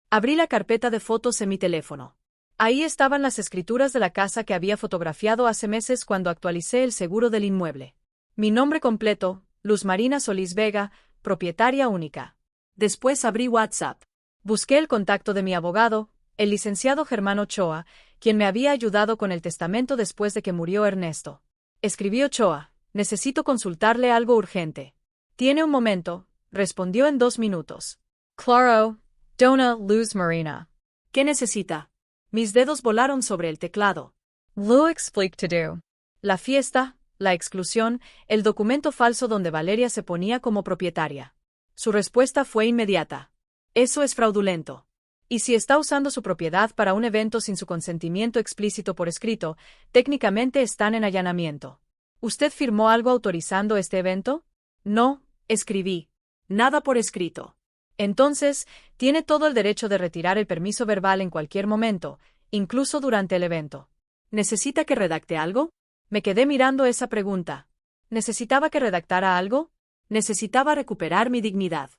Abrí la carpeta de fotos en mi teléfono. Ahí estaban las escrituras de la casa que había fotografiado hace meses cuando actualicé el seguro del inmueble. Mi nombre completo, Luz Marina Solís Vega, propietaria única. Después abrí WhatsApp. Busqué el contacto de mi abogado, el licenciado Germán Ochoa, quien me había ayudado con el testamento después de que murió Ernesto. Escribí Ochoa, necesito consultarle algo urgente. Tiene un momento, respondió en 2 minutos. Claro, Dona Luz Marina. ¿Qué necesita? Mis dedos volaron sobre el teclado. Lo explico todo. La fiesta, la exclusión, el documento falso donde Valeria se ponía como propietaria. Su respuesta fue inmediata. Eso es fraudulento. Y si está usando su propiedad para un evento sin su consentimiento explícito por escrito, técnicamente están en allanamiento. ¿Usted firmó algo autorizando este evento? No, escribí. Nada por escrito. Entonces, tiene todo el derecho de retirar el permiso verbal en cualquier momento, incluso durante el evento. ¿Necesita que redacte algo? Me quedé mirando esa pregunta. ¿Necesitaba que redactara algo? Necesitaba recuperar mi dignidad.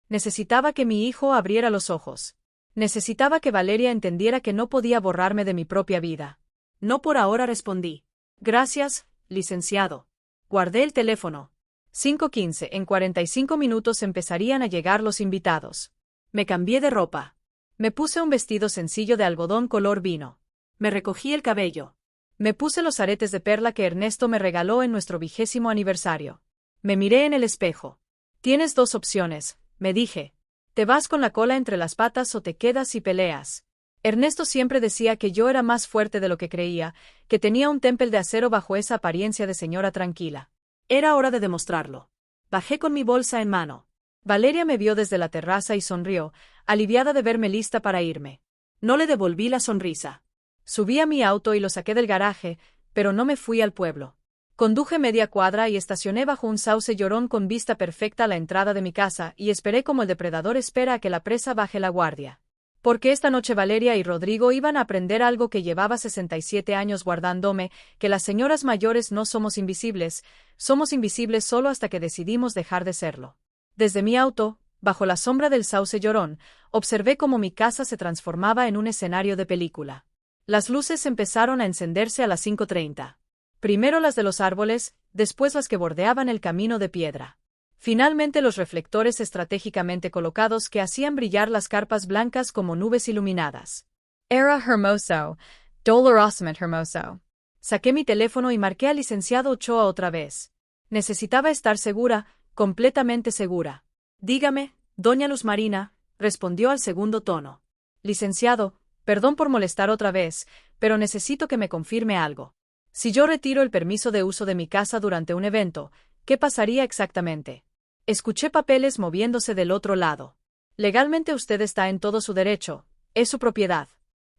Necesitaba que mi hijo abriera los ojos. Necesitaba que Valeria entendiera que no podía borrarme de mi propia vida. No por ahora, respondí. Gracias, licenciado. Guardé el teléfono. 5:15. En 45 minutos empezarían a llegar los invitados. Me cambié de ropa. Me puse un vestido sencillo de algodón color vino. Me recogí el cabello. Me puse los aretes de perla que Ernesto me regaló en nuestro 20º aniversario. Me miré en el espejo. Tienes 2 opciones, me dije. Te vas con la cola entre las patas o te quedas y peleas. Ernesto siempre decía que yo era más fuerte de lo que creía, que tenía un temple de acero bajo esa apariencia de señora tranquila. Era hora de demostrarlo. Bajé con mi bolsa en mano. Valeria me vio desde la terraza y sonrió, aliviada de verme lista para irme. No le devolví la sonrisa. Subí a mi auto y lo saqué del garaje, pero no me fui al pueblo. Conduje media cuadra y estacioné bajo un sauce llorón con vista perfecta a la entrada de mi casa y esperé como el depredador espera a que la presa baje la guardia. Porque esta noche Valeria y Rodrigo iban a aprender algo que llevaba 67 años guardándome, que las señoras mayores no somos invisibles solo hasta que decidimos dejar de serlo. Desde mi auto, bajo la sombra del sauce llorón, observé cómo mi casa se transformaba en un escenario de película. Las luces empezaron a encenderse a las 5:30. Primero las de los árboles, después las que bordeaban el camino de piedra. Finalmente los reflectores estratégicamente colocados que hacían brillar las carpas blancas como nubes iluminadas. Era hermoso, dolorosamente hermoso. Saqué mi teléfono y marqué al licenciado Ochoa otra vez. Necesitaba estar segura, completamente segura. Dígame, doña Luz Marina, respondió al segundo tono. Licenciado, perdón por molestar otra vez, pero necesito que me confirme algo. Si yo retiro el permiso de uso de mi casa durante un evento, ¿qué pasaría exactamente? Escuché papeles moviéndose del otro lado. Legalmente usted está en todo su derecho, es su propiedad.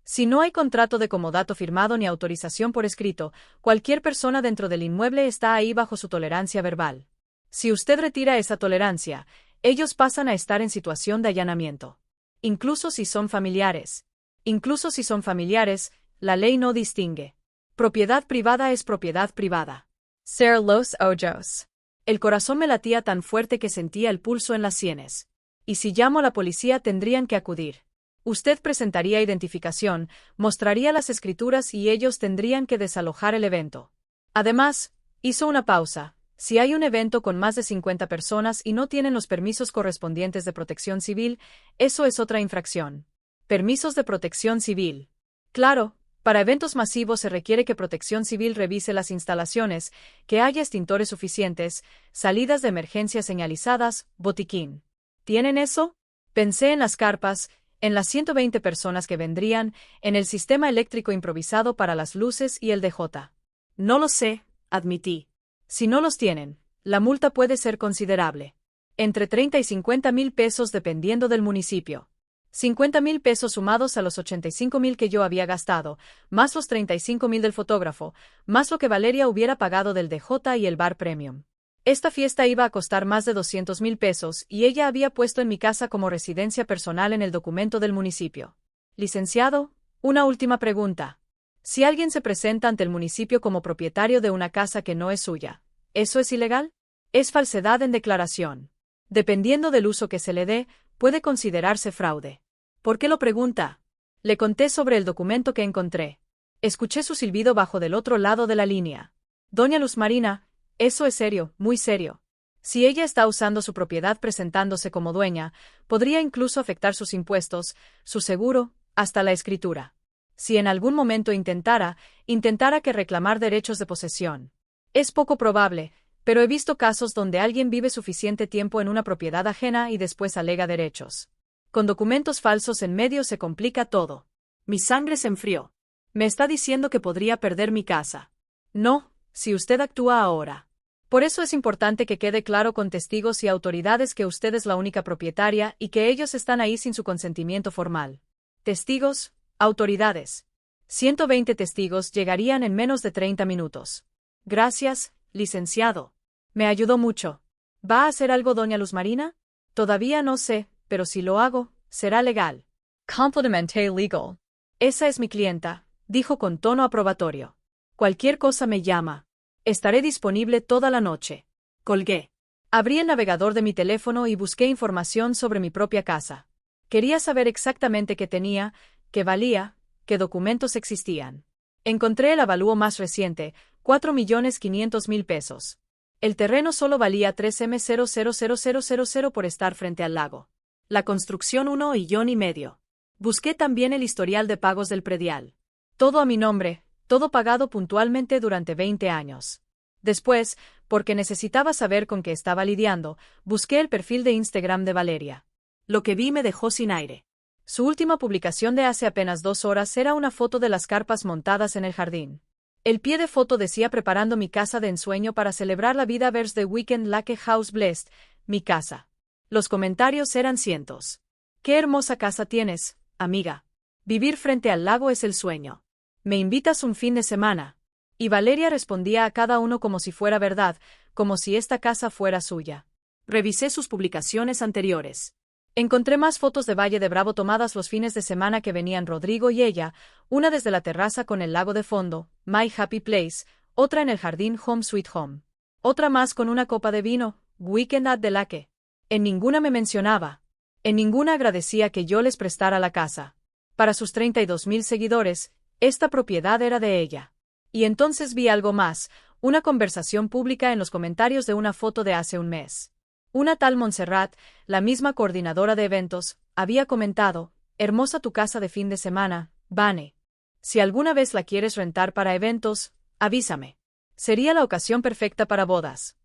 Si no hay contrato de comodato firmado ni autorización por escrito, cualquier persona dentro del inmueble está ahí bajo su tolerancia verbal. Si usted retira esa tolerancia, ellos pasan a estar en situación de allanamiento. Incluso si son familiares. Incluso si son familiares, la ley no distingue. Propiedad privada es propiedad privada. Ser los ojos. El corazón me latía tan fuerte que sentía el pulso en las sienes. Y si llamo a la policía tendrían que acudir. Usted presentaría identificación, mostraría las escrituras y ellos tendrían que desalojar el evento. Además, hizo una pausa. Si hay un evento con más de 50 personas y no tienen los permisos correspondientes de protección civil, eso es otra infracción. Permisos de protección civil. Claro, para eventos masivos se requiere que Protección Civil revise las instalaciones, que haya extintores suficientes, salidas de emergencia señalizadas, botiquín. ¿Tienen eso? Pensé en las carpas, En las 120 personas que vendrían, en el sistema eléctrico improvisado para las luces y el DJ. No lo sé, admití. Si no los tienen, la multa puede ser considerable. Entre 30 y 50,000 pesos dependiendo del municipio. 50,000 pesos sumados a los 85,000 que yo había gastado, más los 35,000 del fotógrafo, más lo que Valeria hubiera pagado del DJ y el bar premium. Esta fiesta iba a costar más de 200,000 pesos y ella había puesto en mi casa como residencia personal en el documento del municipio. Licenciado, una última pregunta. Si alguien se presenta ante el municipio como propietario de una casa que no es suya, ¿eso es ilegal? Es falsedad en declaración. Dependiendo del uso que se le dé, puede considerarse fraude. ¿Por qué lo pregunta? Le conté sobre el documento que encontré. Escuché su silbido bajo del otro lado de la línea. Doña Luz Marina, eso es serio, muy serio. Si ella está usando su propiedad presentándose como dueña, podría incluso afectar sus impuestos, su seguro, hasta la escritura. Si en algún momento intentara que reclamar derechos de posesión. Es poco probable, pero he visto casos donde alguien vive suficiente tiempo en una propiedad ajena y después alega derechos. Con documentos falsos en medio se complica todo. Mi sangre se enfrió. ¿Me está diciendo que podría perder mi casa? No, si usted actúa ahora. Por eso es importante que quede claro con testigos y autoridades que usted es la única propietaria y que ellos están ahí sin su consentimiento formal. Testigos, autoridades. 120 testigos llegarían en menos de 30 minutos. Gracias, licenciado. Me ayudó mucho. ¿Va a hacer algo, doña Luz Marina? Todavía no sé, pero si lo hago, será legal. Completamente legal. Esa es mi clienta, dijo con tono aprobatorio. Cualquier cosa me llama. Estaré disponible toda la noche. Colgué. Abrí el navegador de mi teléfono y busqué información sobre mi propia casa. Quería saber exactamente qué tenía, qué valía, qué documentos existían. Encontré el avalúo más reciente, 4,500,000 pesos. El terreno solo valía 3,000,000 por estar frente al lago. La construcción 1,5 millones. Busqué también el historial de pagos del predial. Todo a mi nombre, todo pagado puntualmente durante 20 años. Después, porque necesitaba saber con qué estaba lidiando, busqué el perfil de Instagram de Valeria. Lo que vi me dejó sin aire. Su última publicación de hace apenas 2 horas era una foto de las carpas montadas en el jardín. El pie de foto decía preparando mi casa de ensueño para celebrar la vida vers the weekend Lake House Blessed, mi casa. Los comentarios eran cientos. Qué hermosa casa tienes, amiga. Vivir frente al lago es el sueño. ¿Me invitas un fin de semana? Y Valeria respondía a cada uno como si fuera verdad, como si esta casa fuera suya. Revisé sus publicaciones anteriores. Encontré más fotos de Valle de Bravo tomadas los fines de semana que venían Rodrigo y ella, una desde la terraza con el lago de fondo, My Happy Place, otra en el jardín Home Sweet Home. Otra más con una copa de vino, Weekend at the Lake. En ninguna me mencionaba. En ninguna agradecía que yo les prestara la casa. Para sus 32,000 seguidores, esta propiedad era de ella. Y entonces vi algo más, una conversación pública en los comentarios de una foto de hace un mes. Una tal Montserrat, la misma coordinadora de eventos, había comentado, hermosa tu casa de fin de semana, Vane. Si alguna vez la quieres rentar para eventos, avísame. Sería la ocasión perfecta para bodas.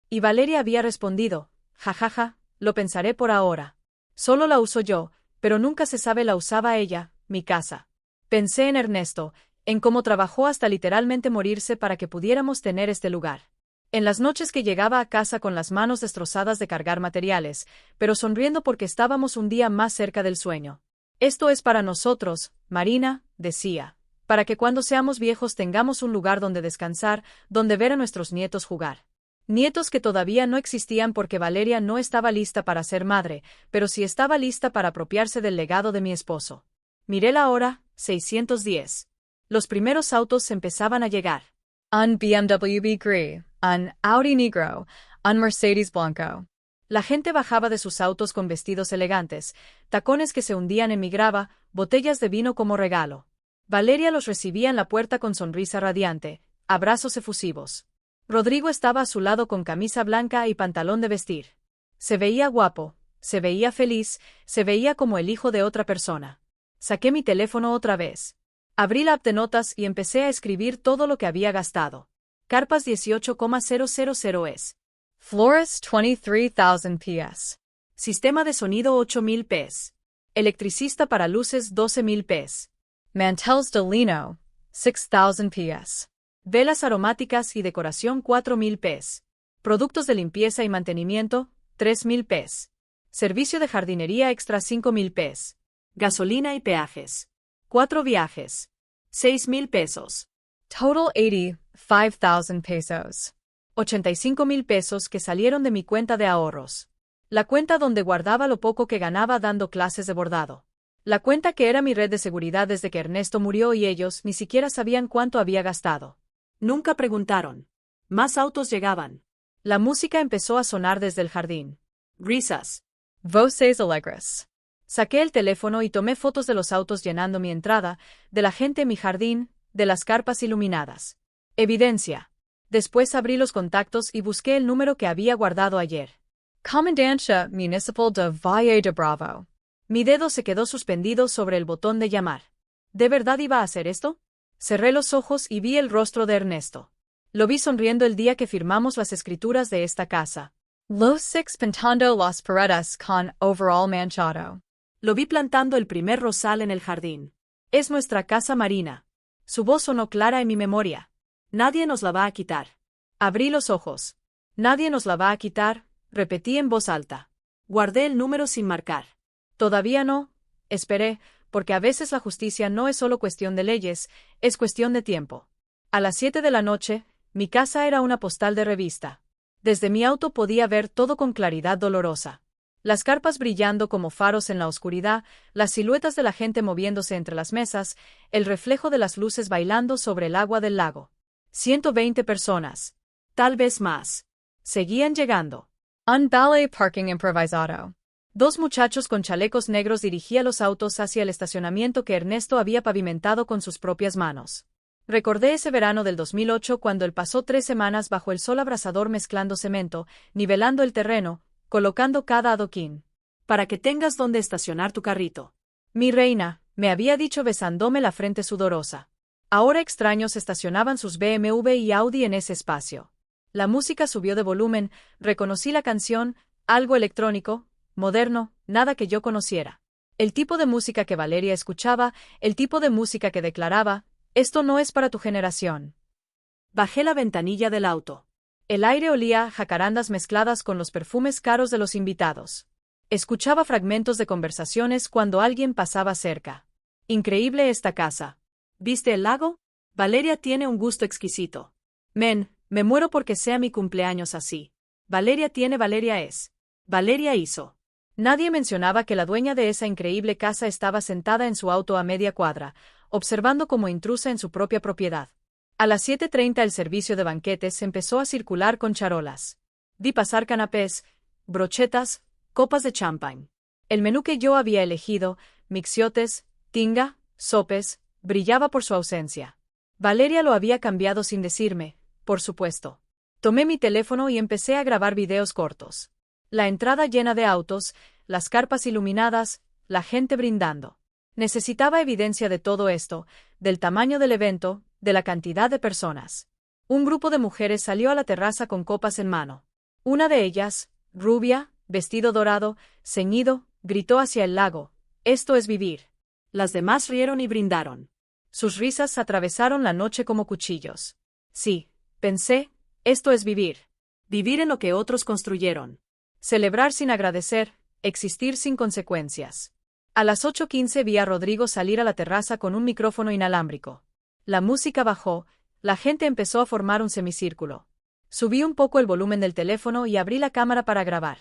Y Valeria había respondido, jajaja, lo pensaré por ahora. Solo la uso yo, pero nunca se sabe la usaba ella, mi casa. Pensé en Ernesto, en cómo trabajó hasta literalmente morirse para que pudiéramos tener este lugar. En las noches que llegaba a casa con las manos destrozadas de cargar materiales, pero sonriendo porque estábamos un día más cerca del sueño. Esto es para nosotros, Marina, decía, para que cuando seamos viejos tengamos un lugar donde descansar, donde ver a nuestros nietos jugar. Nietos que todavía no existían porque Valeria no estaba lista para ser madre, pero sí estaba lista para apropiarse del legado de mi esposo. Miré la hora, 610. Los primeros autos empezaban a llegar. Un BMW Gris, un Audi Negro, un Mercedes Blanco. La gente bajaba de sus autos con vestidos elegantes, tacones que se hundían en mi grava, botellas de vino como regalo. Valeria los recibía en la puerta con sonrisa radiante, abrazos efusivos. Rodrigo estaba a su lado con camisa blanca y pantalón de vestir. Se veía guapo, se veía feliz, se veía como el hijo de otra persona. Saqué mi teléfono otra vez. Abrí la app de notas y empecé a escribir todo lo que había gastado. Carpas 18,000 es. Flores 23,000 PS. Sistema de sonido 8,000 PS. Electricista para luces 12,000 ps. Mantels de lino 6,000 ps. Velas aromáticas y decoración 4,000 ps. Productos de limpieza y mantenimiento 3,000 ps. Servicio de jardinería extra 5,000 ps. Gasolina y peajes. 4 viajes. 6,000 pesos. Total 85,000 pesos. 85,000 pesos que salieron de mi cuenta de ahorros. La cuenta donde guardaba lo poco que ganaba dando clases de bordado. La cuenta que era mi red de seguridad desde que Ernesto murió y ellos ni siquiera sabían cuánto había gastado. Nunca preguntaron. Más autos llegaban. La música empezó a sonar desde el jardín. Risas. Voces alegres. Saqué el teléfono y tomé fotos de los autos llenando mi entrada, de la gente en mi jardín, de las carpas iluminadas. Evidencia. Después abrí los contactos y busqué el número que había guardado ayer. Comandancia Municipal de Valle de Bravo. Mi dedo se quedó suspendido sobre el botón de llamar. ¿De verdad iba a hacer esto? Cerré los ojos y vi el rostro de Ernesto. Lo vi sonriendo el día que firmamos las escrituras de esta casa. Los six pintando las paredes con overall manchado. Lo vi plantando el primer rosal en el jardín. Es nuestra casa Marina. Su voz sonó clara en mi memoria. Nadie nos la va a quitar. Abrí los ojos. Nadie nos la va a quitar, repetí en voz alta. Guardé el número sin marcar. Todavía no. Esperé, porque a veces la justicia no es solo cuestión de leyes, es cuestión de tiempo. A las 7 de la noche, mi casa era una postal de revista. Desde mi auto podía ver todo con claridad dolorosa. Las carpas brillando como faros en la oscuridad, las siluetas de la gente moviéndose entre las mesas, el reflejo de las luces bailando sobre el agua del lago. 120 personas. Tal vez más. Seguían llegando. Un valet parking improvisado. 2 muchachos con chalecos negros dirigían los autos hacia el estacionamiento que Ernesto había pavimentado con sus propias manos. Recordé ese verano del 2008 cuando él pasó 3 semanas bajo el sol abrasador mezclando cemento, nivelando el terreno, colocando cada adoquín. Para que tengas donde estacionar tu carrito. Mi reina, me había dicho besándome la frente sudorosa. Ahora extraños estacionaban sus BMW y Audi en ese espacio. La música subió de volumen, reconocí la canción, algo electrónico, moderno, nada que yo conociera. El tipo de música que Valeria escuchaba, el tipo de música que declaraba, esto no es para tu generación. Bajé la ventanilla del auto. El aire olía a jacarandas mezcladas con los perfumes caros de los invitados. Escuchaba fragmentos de conversaciones cuando alguien pasaba cerca. Increíble esta casa. ¿Viste el lago? Valeria tiene un gusto exquisito. Men, me muero porque sea mi cumpleaños así. Valeria tiene, Valeria es. Valeria hizo. Nadie mencionaba que la dueña de esa increíble casa estaba sentada en su auto a media cuadra, observando como intrusa en su propia propiedad. A las 7:30 el servicio de banquetes empezó a circular con charolas. Vi pasar canapés, brochetas, copas de champán. El menú que yo había elegido, mixiotes, tinga, sopes, brillaba por su ausencia. Valeria lo había cambiado sin decirme, por supuesto. Tomé mi teléfono y empecé a grabar videos cortos. La entrada llena de autos, las carpas iluminadas, la gente brindando. Necesitaba evidencia de todo esto, del tamaño del evento, de la cantidad de personas. Un grupo de mujeres salió a la terraza con copas en mano. Una de ellas, rubia, vestido dorado, ceñido, gritó hacia el lago, «Esto es vivir». Las demás rieron y brindaron. Sus risas atravesaron la noche como cuchillos. Sí, pensé, esto es vivir. Vivir en lo que otros construyeron. Celebrar sin agradecer, existir sin consecuencias. A las 8:15 vi a Rodrigo salir a la terraza con un micrófono inalámbrico. La música bajó, la gente empezó a formar un semicírculo. Subí un poco el volumen del teléfono y abrí la cámara para grabar.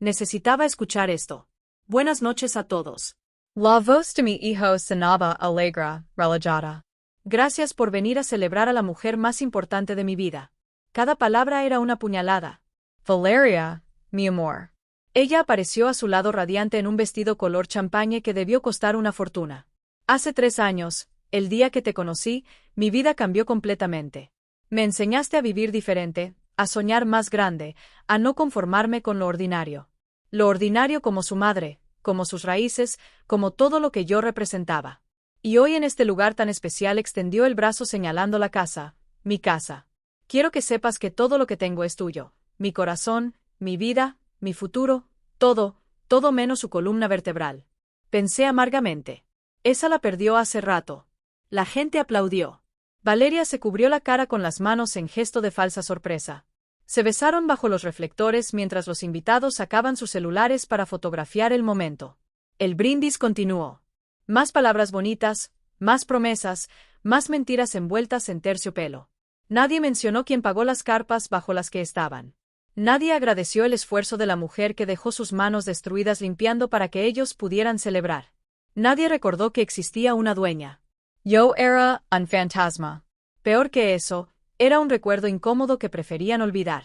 Necesitaba escuchar esto. Buenas noches a todos. La voz de mi hijo sonaba alegra, relajada. Gracias por venir a celebrar a la mujer más importante de mi vida. Cada palabra era una puñalada. Valeria, mi amor. Ella apareció a su lado radiante en un vestido color champaña que debió costar una fortuna. Hace 3 años, el día que te conocí, mi vida cambió completamente. Me enseñaste a vivir diferente, a soñar más grande, a no conformarme con lo ordinario. Lo ordinario como su madre, como sus raíces, como todo lo que yo representaba. Y hoy en este lugar tan especial extendió el brazo señalando la casa, mi casa. Quiero que sepas que todo lo que tengo es tuyo, mi corazón, mi vida, mi futuro, todo, todo menos su columna vertebral. Pensé amargamente. Esa la perdió hace rato. La gente aplaudió. Valeria se cubrió la cara con las manos en gesto de falsa sorpresa. Se besaron bajo los reflectores mientras los invitados sacaban sus celulares para fotografiar el momento. El brindis continuó. Más palabras bonitas, más promesas, más mentiras envueltas en terciopelo. Nadie mencionó quién pagó las carpas bajo las que estaban. Nadie agradeció el esfuerzo de la mujer que dejó sus manos destruidas limpiando para que ellos pudieran celebrar. Nadie recordó que existía una dueña. Yo era un fantasma. Peor que eso, era un recuerdo incómodo que preferían olvidar.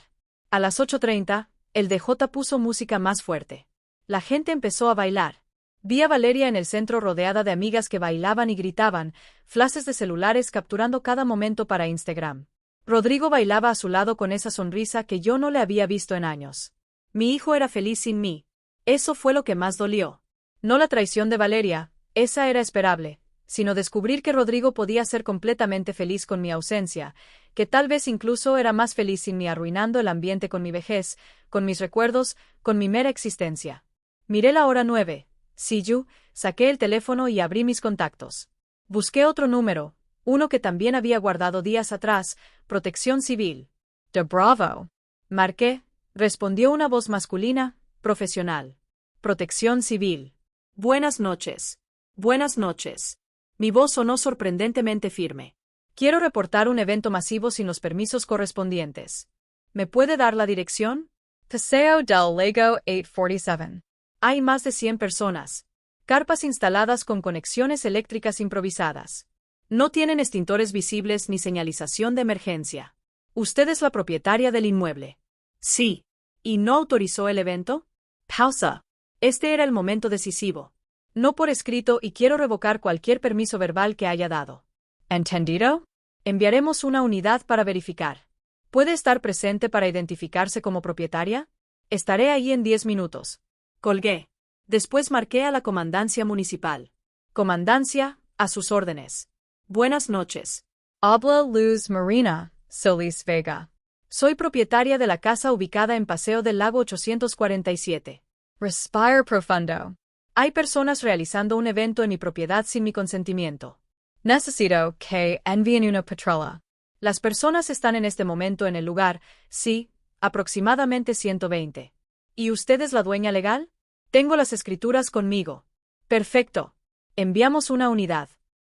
A las 8:30, el DJ puso música más fuerte. La gente empezó a bailar. Vi a Valeria en el centro rodeada de amigas que bailaban y gritaban, flashes de celulares capturando cada momento para Instagram. Rodrigo bailaba a su lado con esa sonrisa que yo no le había visto en años. Mi hijo era feliz sin mí. Eso fue lo que más dolió. No la traición de Valeria, esa era esperable, sino descubrir que Rodrigo podía ser completamente feliz con mi ausencia, que tal vez incluso era más feliz sin mí arruinando el ambiente con mi vejez, con mis recuerdos, con mi mera existencia. Miré la hora 9. Siyu, saqué el teléfono y abrí mis contactos. Busqué otro número, uno que también había guardado días atrás, Protección Civil. De Bravo. Marqué, respondió una voz masculina, profesional. Protección Civil. Buenas noches. Buenas noches. Mi voz sonó sorprendentemente firme. Quiero reportar un evento masivo sin los permisos correspondientes. ¿Me puede dar la dirección? Paseo del Lago 847. Hay más de 100 personas. Carpas instaladas con conexiones eléctricas improvisadas. No tienen extintores visibles ni señalización de emergencia. ¿Usted es la propietaria del inmueble? Sí. ¿Y no autorizó el evento? Pausa. Este era el momento decisivo. No por escrito y quiero revocar cualquier permiso verbal que haya dado. ¿Entendido? Enviaremos una unidad para verificar. ¿Puede estar presente para identificarse como propietaria? Estaré ahí en 10 minutos. Colgué. Después marqué a la comandancia municipal. Comandancia, a sus órdenes. Buenas noches. Habla Luz Marina Solís Vega. Soy propietaria de la casa ubicada en Paseo del Lago 847. Respire profundo. Hay personas realizando un evento en mi propiedad sin mi consentimiento. Necesito que envíen una patrulla. Las personas están en este momento en el lugar, sí, aproximadamente 120. ¿Y usted es la dueña legal? Tengo las escrituras conmigo. Perfecto. Enviamos una unidad.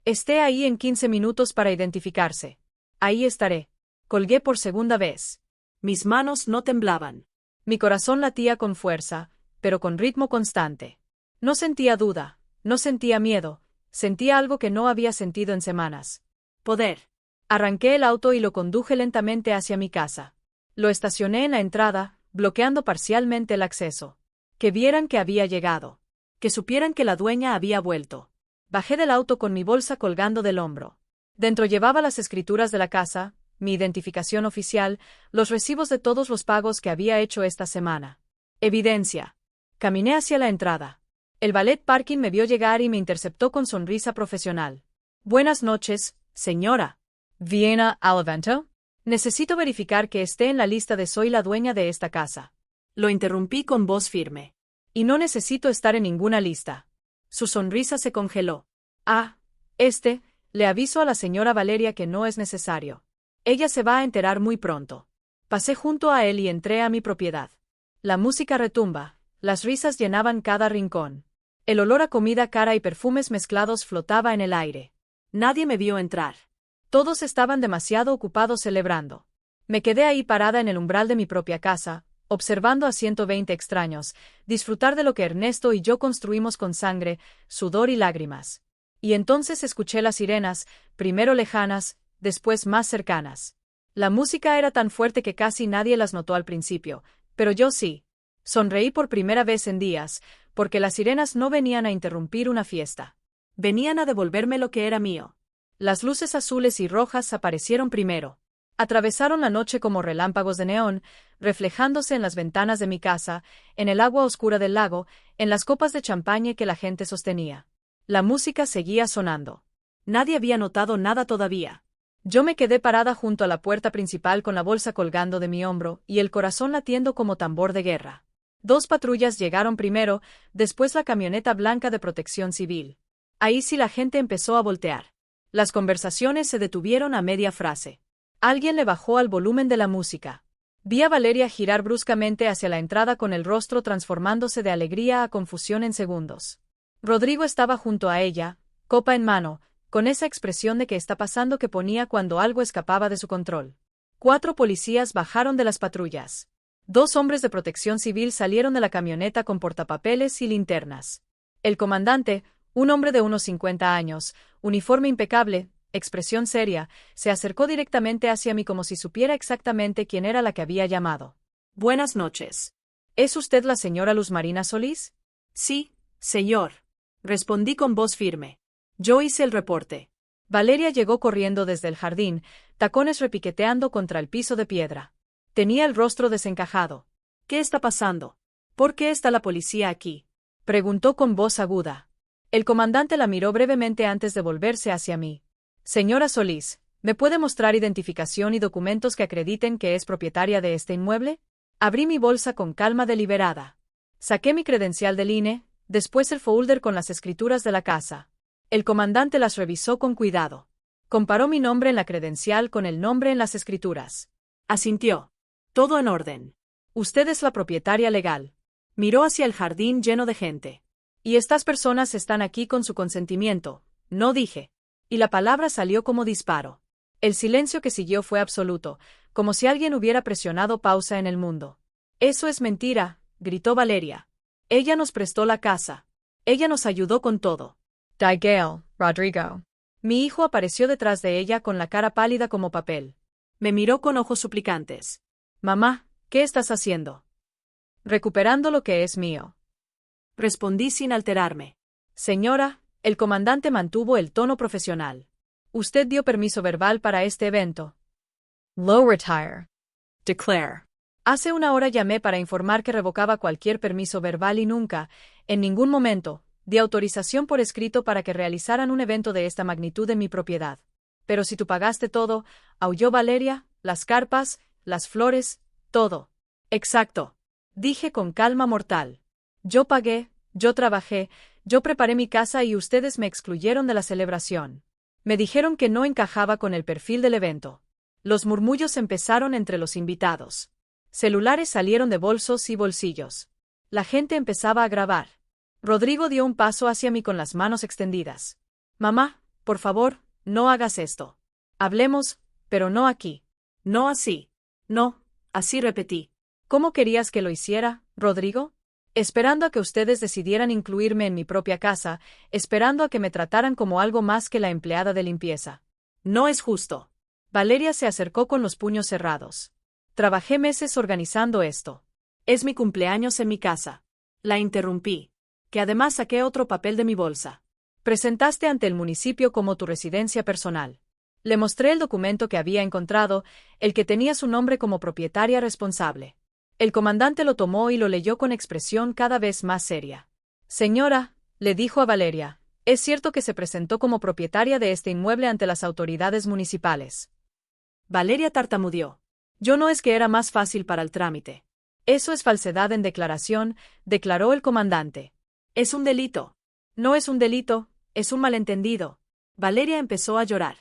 Esté ahí en 15 minutos para identificarse. Ahí estaré. Colgué por segunda vez. Mis manos no temblaban. Mi corazón latía con fuerza, pero con ritmo constante. No sentía duda, no sentía miedo, sentía algo que no había sentido en semanas. Poder. Arranqué el auto y lo conduje lentamente hacia mi casa. Lo estacioné en la entrada, bloqueando parcialmente el acceso. Que vieran que había llegado. Que supieran que la dueña había vuelto. Bajé del auto con mi bolsa colgando del hombro. Dentro llevaba las escrituras de la casa, mi identificación oficial, los recibos de todos los pagos que había hecho esta semana. Evidencia. Caminé hacia la entrada. El valet parking me vio llegar y me interceptó con sonrisa profesional. Buenas noches, señora. ¿Viene al evento? Necesito verificar que esté en la lista de soy la dueña de esta casa. Lo interrumpí con voz firme. Y no necesito estar en ninguna lista. Su sonrisa se congeló. Le aviso a la señora Valeria que no es necesario. Ella se va a enterar muy pronto. Pasé junto a él y entré a mi propiedad. La música retumba, las risas llenaban cada rincón. El olor a comida cara y perfumes mezclados flotaba en el aire. Nadie me vio entrar. Todos estaban demasiado ocupados celebrando. Me quedé ahí parada en el umbral de mi propia casa, observando a 120 extraños, disfrutar de lo que Ernesto y yo construimos con sangre, sudor y lágrimas. Y entonces escuché las sirenas, primero lejanas, después más cercanas. La música era tan fuerte que casi nadie las notó al principio, pero yo sí. Sonreí por primera vez en días, porque las sirenas no venían a interrumpir una fiesta. Venían a devolverme lo que era mío. Las luces azules y rojas aparecieron primero. Atravesaron la noche como relámpagos de neón, reflejándose en las ventanas de mi casa, en el agua oscura del lago, en las copas de champaña que la gente sostenía. La música seguía sonando. Nadie había notado nada todavía. Yo me quedé parada junto a la puerta principal con la bolsa colgando de mi hombro y el corazón latiendo como tambor de guerra. 2 patrullas llegaron primero, después la camioneta blanca de protección civil. Ahí sí la gente empezó a voltear. Las conversaciones se detuvieron a media frase. Alguien le bajó al volumen de la música. Vi a Valeria girar bruscamente hacia la entrada con el rostro transformándose de alegría a confusión en segundos. Rodrigo estaba junto a ella, copa en mano, con esa expresión de qué está pasando que ponía cuando algo escapaba de su control. 4 policías bajaron de las patrullas. 2 hombres de protección civil salieron de la camioneta con portapapeles y linternas. El comandante, un hombre de unos 50 años, uniforme impecable, expresión seria, se acercó directamente hacia mí como si supiera exactamente quién era la que había llamado. Buenas noches. ¿Es usted la señora Luz Marina Solís? Sí, señor. Respondí con voz firme. Yo hice el reporte. Valeria llegó corriendo desde el jardín, tacones repiqueteando contra el piso de piedra. Tenía el rostro desencajado. ¿Qué está pasando? ¿Por qué está la policía aquí? Preguntó con voz aguda. El comandante la miró brevemente antes de volverse hacia mí. Señora Solís, ¿me puede mostrar identificación y documentos que acrediten que es propietaria de este inmueble? Abrí mi bolsa con calma deliberada. Saqué mi credencial del INE, después el folder con las escrituras de la casa. El comandante las revisó con cuidado. Comparó mi nombre en la credencial con el nombre en las escrituras. Asintió. Todo en orden. Usted es la propietaria legal. Miró hacia el jardín lleno de gente. Y estas personas están aquí con su consentimiento, no dije. Y la palabra salió como disparo. El silencio que siguió fue absoluto, como si alguien hubiera presionado pausa en el mundo. Eso es mentira, gritó Valeria. Ella nos prestó la casa. Ella nos ayudó con todo. Gail, Rodrigo. Mi hijo apareció detrás de ella con la cara pálida como papel. Me miró con ojos suplicantes. Mamá, ¿qué estás haciendo? Recuperando lo que es mío. Respondí sin alterarme. Señora, el comandante mantuvo el tono profesional. Usted dio permiso verbal para este evento. Low retire. Declare. Hace una hora llamé para informar que revocaba cualquier permiso verbal y nunca, en ningún momento, di autorización por escrito para que realizaran un evento de esta magnitud en mi propiedad. Pero si tú pagaste todo, aulló Valeria, las carpas, las flores, todo. Exacto. Dije con calma mortal. Yo pagué, yo trabajé, yo preparé mi casa y ustedes me excluyeron de la celebración. Me dijeron que no encajaba con el perfil del evento. Los murmullos empezaron entre los invitados. Celulares salieron de bolsos y bolsillos. La gente empezaba a grabar. Rodrigo dio un paso hacia mí con las manos extendidas. Mamá, por favor, no hagas esto. Hablemos, pero no aquí. No así. No, así repetí. ¿Cómo querías que lo hiciera, Rodrigo? Esperando a que ustedes decidieran incluirme en mi propia casa, esperando a que me trataran como algo más que la empleada de limpieza. No es justo. Valeria se acercó con los puños cerrados. Trabajé meses organizando esto. Es mi cumpleaños en mi casa. La interrumpí. Que además saqué otro papel de mi bolsa. Presentaste ante el municipio como tu residencia personal. Le mostré el documento que había encontrado, el que tenía su nombre como propietaria responsable. El comandante lo tomó y lo leyó con expresión cada vez más seria. Señora, le dijo a Valeria, es cierto que se presentó como propietaria de este inmueble ante las autoridades municipales. Valeria tartamudeó. Yo no es que era más fácil para el trámite. Eso es falsedad en declaración, declaró el comandante. Es un delito. No es un delito, es un malentendido. Valeria empezó a llorar.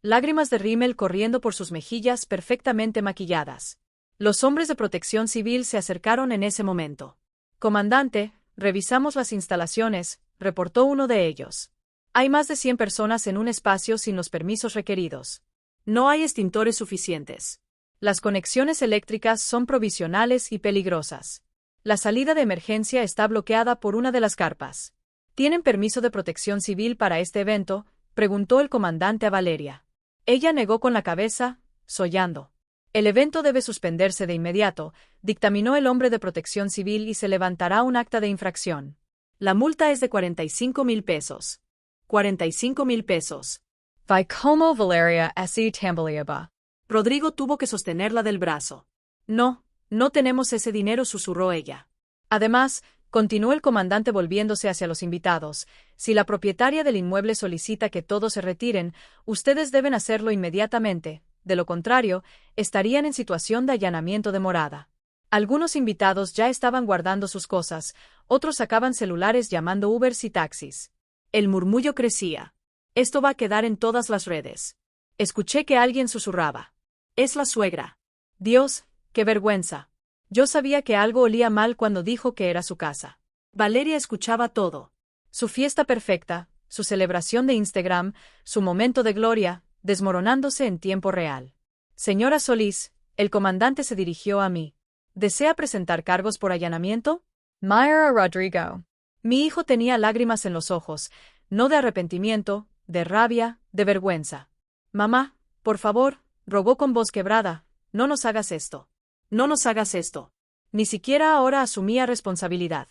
Lágrimas de rímel corriendo por sus mejillas perfectamente maquilladas. Los hombres de protección civil se acercaron en ese momento. Comandante, revisamos las instalaciones, reportó uno de ellos. Hay más de 100 personas en un espacio sin los permisos requeridos. No hay extintores suficientes. Las conexiones eléctricas son provisionales y peligrosas. La salida de emergencia está bloqueada por una de las carpas. ¿Tienen permiso de protección civil para este evento?, preguntó el comandante a Valeria. Ella negó con la cabeza, sollando. El evento debe suspenderse de inmediato, dictaminó el hombre de protección civil y se levantará un acta de infracción. La multa es de 45,000 pesos. 45,000 pesos. Vai como Valeria así tambaleaba. Rodrigo tuvo que sostenerla del brazo. No, no tenemos ese dinero, susurró ella. Además, continuó el comandante volviéndose hacia los invitados, si la propietaria del inmueble solicita que todos se retiren, ustedes deben hacerlo inmediatamente, de lo contrario, estarían en situación de allanamiento de morada. Algunos invitados ya estaban guardando sus cosas, otros sacaban celulares llamando Ubers y taxis. El murmullo crecía. Esto va a quedar en todas las redes. Escuché que alguien susurraba. Es la suegra. Dios, qué vergüenza. Yo sabía que algo olía mal cuando dijo que era su casa. Valeria escuchaba todo. Su fiesta perfecta, su celebración de Instagram, su momento de gloria, desmoronándose en tiempo real. Señora Solís, el comandante se dirigió a mí. ¿Desea presentar cargos por allanamiento? Mayra Rodrigo. Mi hijo tenía lágrimas en los ojos, no de arrepentimiento, de rabia, de vergüenza. Mamá, por favor, rogó con voz quebrada, no nos hagas esto. No nos hagas esto. Ni siquiera ahora asumía responsabilidad.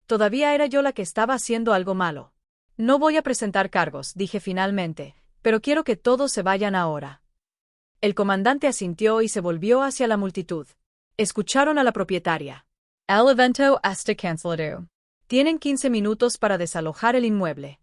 Todavía era yo la que estaba haciendo algo malo. No voy a presentar cargos, dije finalmente, pero quiero que todos se vayan ahora. El comandante asintió y se volvió hacia la multitud. Escucharon a la propietaria. El evento está cancelado. Tienen 15 minutos para desalojar el inmueble.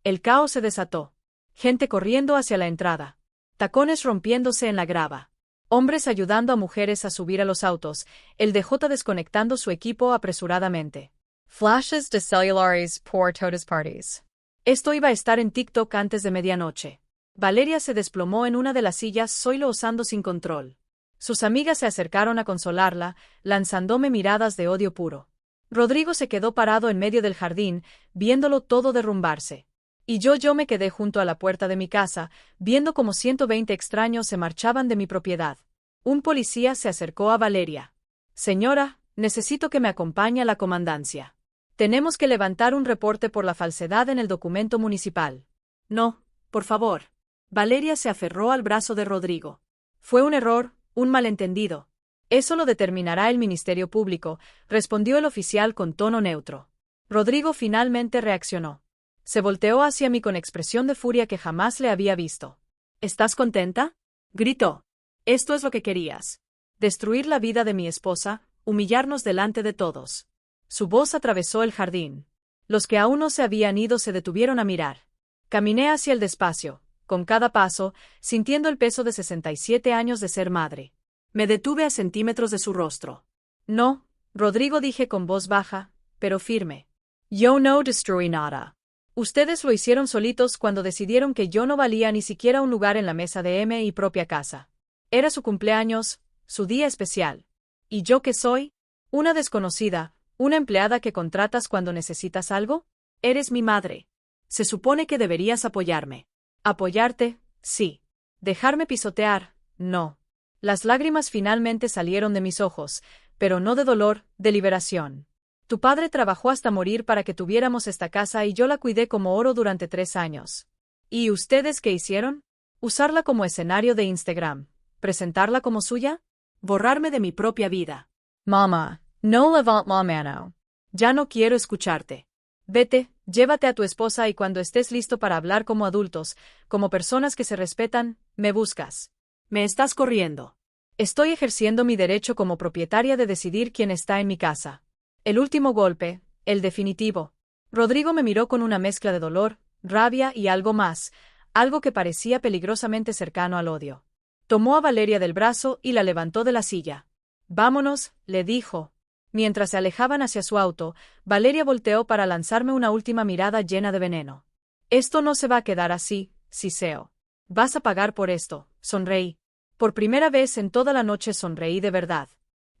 El caos se desató. Gente corriendo hacia la entrada. Tacones rompiéndose en la grava. Hombres ayudando a mujeres a subir a los autos, el DJ desconectando su equipo apresuradamente. Flashes de celulares por todas partes. Esto iba a estar en TikTok antes de medianoche. Valeria se desplomó en una de las sillas sollozando sin control. Sus amigas se acercaron a consolarla, lanzándome miradas de odio puro. Rodrigo se quedó parado en medio del jardín, viéndolo todo derrumbarse. Y yo me quedé junto a la puerta de mi casa, viendo como 120 extraños se marchaban de mi propiedad. Un policía se acercó a Valeria. Señora, necesito que me acompañe a la comandancia. Tenemos que levantar un reporte por la falsedad en el documento municipal. No, por favor. Valeria se aferró al brazo de Rodrigo. Fue un error, un malentendido. Eso lo determinará el Ministerio Público, respondió el oficial con tono neutro. Rodrigo finalmente reaccionó. Se volteó hacia mí con expresión de furia que jamás le había visto. ¿Estás contenta? Gritó. Esto es lo que querías. Destruir la vida de mi esposa, humillarnos delante de todos. Su voz atravesó el jardín. Los que aún no se habían ido se detuvieron a mirar. Caminé hacia el despacio, con cada paso, sintiendo el peso de 67 años de ser madre. Me detuve a centímetros de su rostro. No, Rodrigo, dije con voz baja, pero firme. Yo no destruí nada. Ustedes lo hicieron solitos cuando decidieron que yo no valía ni siquiera un lugar en la mesa de mi propia casa. Era su cumpleaños, su día especial. ¿Y yo qué soy? ¿Una desconocida, una empleada que contratas cuando necesitas algo? Eres mi madre. Se supone que deberías apoyarme. Apoyarte, sí. Dejarme pisotear, no. Las lágrimas finalmente salieron de mis ojos, pero no de dolor, de liberación. Tu padre trabajó hasta morir para que tuviéramos esta casa y yo la cuidé como oro durante 3 años. ¿Y ustedes qué hicieron? ¿Usarla como escenario de Instagram? ¿Presentarla como suya? Borrarme de mi propia vida. Mamá, no levant la mano. Ya no quiero escucharte. Vete, llévate a tu esposa y cuando estés listo para hablar como adultos, como personas que se respetan, me buscas. Me estás corriendo. Estoy ejerciendo mi derecho como propietaria de decidir quién está en mi casa. El último golpe, el definitivo. Rodrigo me miró con una mezcla de dolor, rabia y algo más, algo que parecía peligrosamente cercano al odio. Tomó a Valeria del brazo y la levantó de la silla. Vámonos, le dijo. Mientras se alejaban hacia su auto, Valeria volteó para lanzarme una última mirada llena de veneno. Esto no se va a quedar así, Siseo. Vas a pagar por esto, sonreí. Por primera vez en toda la noche sonreí de verdad.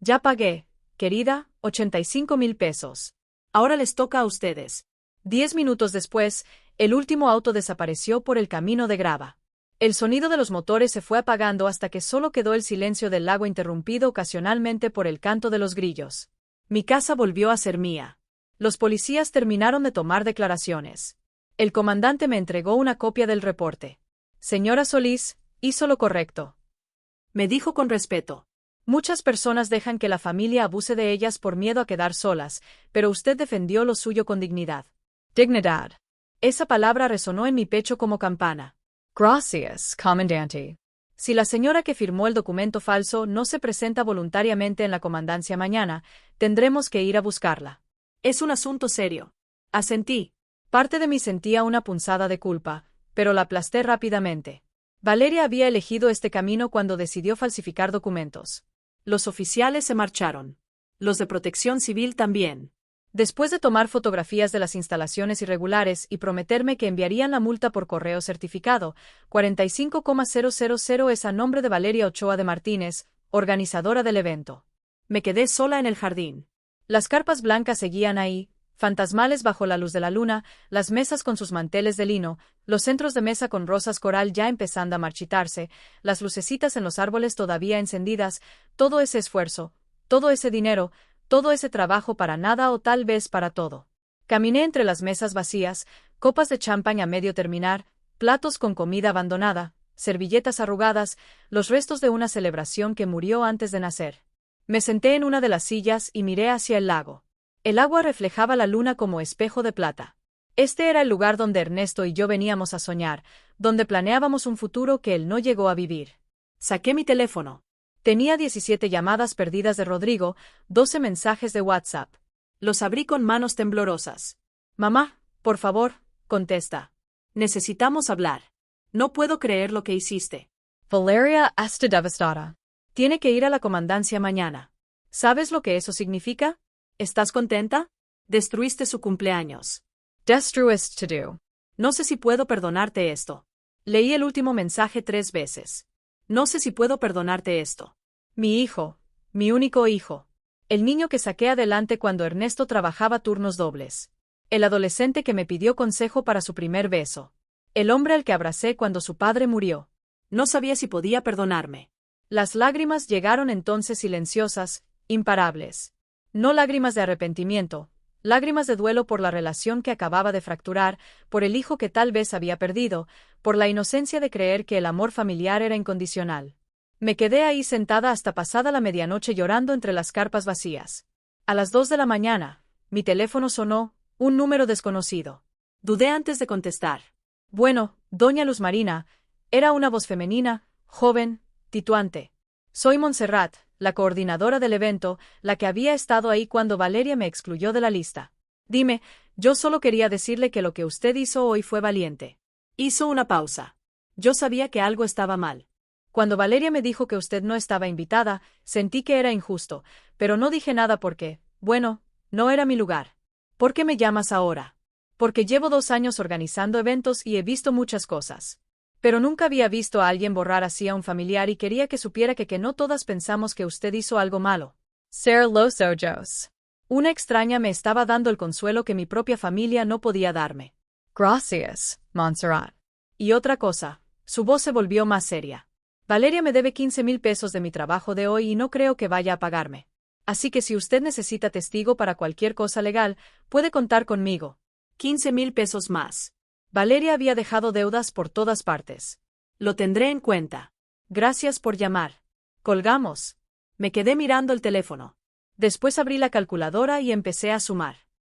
Ya pagué, querida, 85,000 pesos. Ahora les toca a ustedes. 10 minutos después, el último auto desapareció por el camino de grava. El sonido de los motores se fue apagando hasta que solo quedó el silencio del lago interrumpido ocasionalmente por el canto de los grillos. Mi casa volvió a ser mía. Los policías terminaron de tomar declaraciones. El comandante me entregó una copia del reporte. Señora Solís, hizo lo correcto. Me dijo con respeto. Muchas personas dejan que la familia abuse de ellas por miedo a quedar solas, pero usted defendió lo suyo con dignidad. Dignidad. Esa palabra resonó en mi pecho como campana. Gracias, comandante. Si la señora que firmó el documento falso no se presenta voluntariamente en la comandancia mañana, tendremos que ir a buscarla. Es un asunto serio. Asentí. Parte de mí sentía una punzada de culpa, pero la aplasté rápidamente. Valeria había elegido este camino cuando decidió falsificar documentos. Los oficiales se marcharon. Los de Protección Civil también. Después de tomar fotografías de las instalaciones irregulares y prometerme que enviarían la multa por correo certificado, 45,000 es a nombre de Valeria Ochoa de Martínez, organizadora del evento. Me quedé sola en el jardín. Las carpas blancas seguían ahí, fantasmales bajo la luz de la luna, las mesas con sus manteles de lino, los centros de mesa con rosas coral ya empezando a marchitarse, las lucecitas en los árboles todavía encendidas, todo ese esfuerzo, todo ese dinero, todo ese trabajo para nada o tal vez para todo. Caminé entre las mesas vacías, copas de champán a medio terminar, platos con comida abandonada, servilletas arrugadas, los restos de una celebración que murió antes de nacer. Me senté en una de las sillas y miré hacia el lago. El agua reflejaba la luna como espejo de plata. Este era el lugar donde Ernesto y yo veníamos a soñar, donde planeábamos un futuro que él no llegó a vivir. Saqué mi teléfono. Tenía 17 llamadas perdidas de Rodrigo, 12 mensajes de WhatsApp. Los abrí con manos temblorosas. Mamá, por favor, contesta. Necesitamos hablar. No puedo creer lo que hiciste. Valeria está devastada. Tiene que ir a la comandancia mañana. ¿Sabes lo que eso significa? ¿Estás contenta? Destruiste su cumpleaños. Destruiste to do. No sé si puedo perdonarte esto. Leí el último mensaje 3 veces. No sé si puedo perdonarte esto. Mi hijo, mi único hijo. El niño que saqué adelante cuando Ernesto trabajaba turnos dobles. El adolescente que me pidió consejo para su primer beso. El hombre al que abracé cuando su padre murió. No sabía si podía perdonarme. Las lágrimas llegaron entonces silenciosas, imparables. No lágrimas de arrepentimiento, lágrimas de duelo por la relación que acababa de fracturar, por el hijo que tal vez había perdido, por la inocencia de creer que el amor familiar era incondicional. Me quedé ahí sentada hasta pasada la medianoche llorando entre las carpas vacías. A las 2 de la mañana, mi teléfono sonó, un número desconocido. Dudé antes de contestar. Bueno, doña Luz Marina, era una voz femenina, joven, tituante. Soy Montserrat, la coordinadora del evento, la que había estado ahí cuando Valeria me excluyó de la lista. Dime, yo solo quería decirle que lo que usted hizo hoy fue valiente. Hizo una pausa. Yo sabía que algo estaba mal. Cuando Valeria me dijo que usted no estaba invitada, sentí que era injusto, pero no dije nada porque, bueno, no era mi lugar. ¿Por qué me llamas ahora? Porque llevo 2 años organizando eventos y he visto muchas cosas. Pero nunca había visto a alguien borrar así a un familiar y quería que supiera que no todas pensamos que usted hizo algo malo. Ser los ojos. Una extraña me estaba dando el consuelo que mi propia familia no podía darme. Gracias, Montserrat. Y otra cosa, su voz se volvió más seria. Valeria me debe 15,000 pesos de mi trabajo de hoy y no creo que vaya a pagarme. Así que si usted necesita testigo para cualquier cosa legal, puede contar conmigo. 15,000 pesos más. Valeria había dejado deudas por todas partes. Lo tendré en cuenta. Gracias por llamar. Colgamos. Me quedé mirando el teléfono. Después abrí la calculadora y empecé a sumar.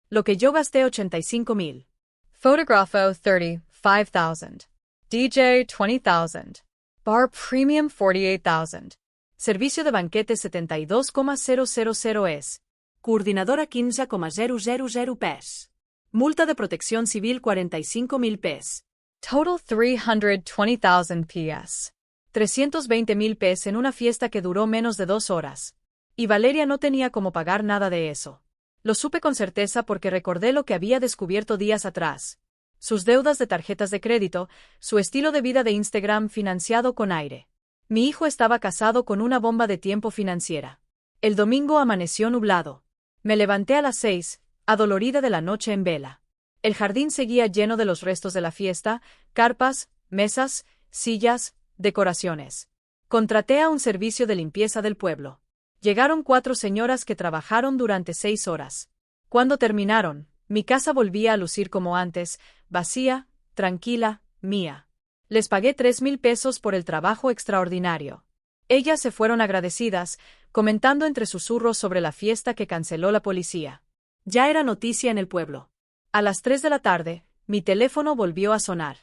Lo que yo gasté 85,000. Fotógrafo 35,000. DJ 20,000. Bar Premium 48,000. Servicio de banquetes 72,000 es. Coordinadora 15,000 pes. Multa de protección civil 45,000 pes. Total 320,000 PS. 320,000 pes en una fiesta que duró menos de 2 horas. Y Valeria no tenía cómo pagar nada de eso. Lo supe con certeza porque recordé lo que había descubierto días atrás. Sus deudas de tarjetas de crédito, su estilo de vida de Instagram financiado con aire. Mi hijo estaba casado con una bomba de tiempo financiera. El domingo amaneció nublado. Me levanté a las 6, adolorida de la noche en vela. El jardín seguía lleno de los restos de la fiesta, carpas, mesas, sillas, decoraciones. Contraté a un servicio de limpieza del pueblo. Llegaron 4 señoras que trabajaron durante 6 horas. Cuando terminaron, mi casa volvía a lucir como antes, vacía, tranquila, mía. Les pagué 3,000 pesos por el trabajo extraordinario. Ellas se fueron agradecidas, comentando entre susurros sobre la fiesta que canceló la policía. Ya era noticia en el pueblo. A las 3 de la tarde, mi teléfono volvió a sonar.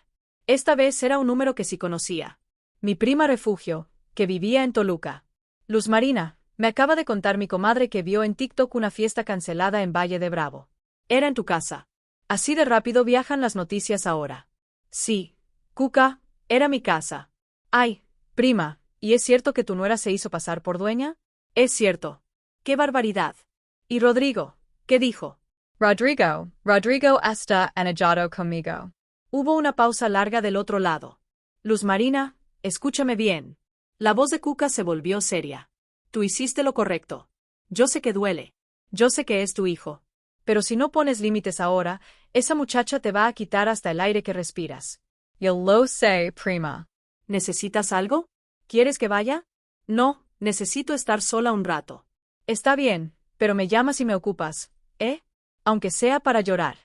Esta vez era un número que sí conocía. Mi prima Refugio, que vivía en Toluca. Luz Marina, me acaba de contar mi comadre que vio en TikTok una fiesta cancelada en Valle de Bravo. Era en tu casa. Así de rápido viajan las noticias ahora. Sí, Cuca, era mi casa. Ay, prima, ¿y es cierto que tu nuera se hizo pasar por dueña? Es cierto. ¡Qué barbaridad! ¿Y Rodrigo? ¿Qué dijo? Rodrigo está enojado conmigo. Hubo una pausa larga del otro lado. Luz Marina, escúchame bien. La voz de Cuca se volvió seria. Tú hiciste lo correcto. Yo sé que duele. Yo sé que es tu hijo. Pero si no pones límites ahora, esa muchacha te va a quitar hasta el aire que respiras. Yo lo sé, prima. ¿Necesitas algo? ¿Quieres que vaya? No, necesito estar sola un rato. Está bien, pero me llamas y me ocupas, ¿eh? Aunque sea para llorar.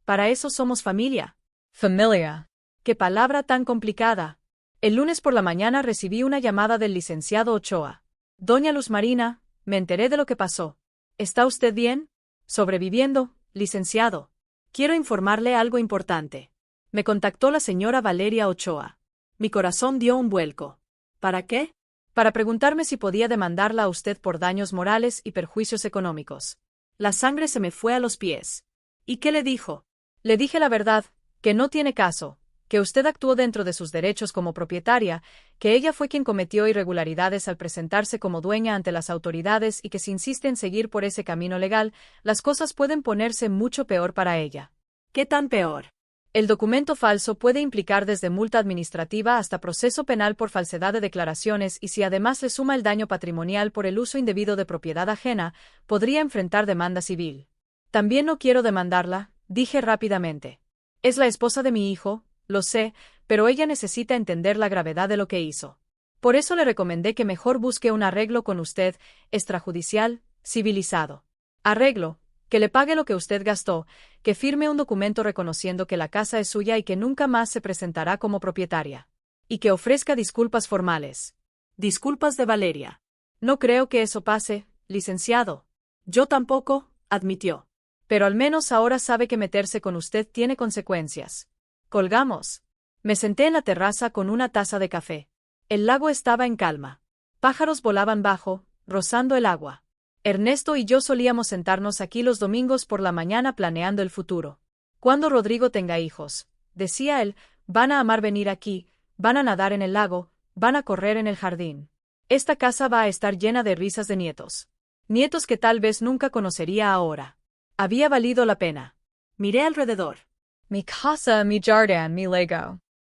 Para eso somos familia. Familia. ¡Qué palabra tan complicada! El lunes por la mañana recibí una llamada del licenciado Ochoa. Doña Luz Marina, me enteré de lo que pasó. ¿Está usted bien? Sobreviviendo, licenciado. Quiero informarle algo importante. Me contactó la señora Valeria Ochoa. Mi corazón dio un vuelco. ¿Para qué? Para preguntarme si podía demandarla a usted por daños morales y perjuicios económicos. La sangre se me fue a los pies. ¿Y qué le dijo? Le dije la verdad, que no tiene caso, que usted actuó dentro de sus derechos como propietaria, que ella fue quien cometió irregularidades al presentarse como dueña ante las autoridades y que si insiste en seguir por ese camino legal, las cosas pueden ponerse mucho peor para ella. ¿Qué tan peor? El documento falso puede implicar desde multa administrativa hasta proceso penal por falsedad de declaraciones y si además le suma el daño patrimonial por el uso indebido de propiedad ajena, podría enfrentar demanda civil. También no quiero demandarla, dije rápidamente. Es la esposa de mi hijo, lo sé, pero ella necesita entender la gravedad de lo que hizo. Por eso le recomendé que mejor busque un arreglo con usted, extrajudicial, civilizado. Arreglo, que le pague lo que usted gastó, que firme un documento reconociendo que la casa es suya y que nunca más se presentará como propietaria. Y que ofrezca disculpas formales. Disculpas de Valeria. No creo que eso pase, licenciado. Yo tampoco, admitió. Pero al menos ahora sabe que meterse con usted tiene consecuencias. Colgamos. Me senté en la terraza con una taza de café. El lago estaba en calma. Pájaros volaban bajo, rozando el agua. Ernesto y yo solíamos sentarnos aquí los domingos por la mañana planeando el futuro. Cuando Rodrigo tenga hijos, decía él, van a amar venir aquí, van a nadar en el lago, van a correr en el jardín. Esta casa va a estar llena de risas de nietos. Nietos que tal vez nunca conocería ahora. Había valido la pena. Miré alrededor. Mi casa, mi jardín, mi Lego.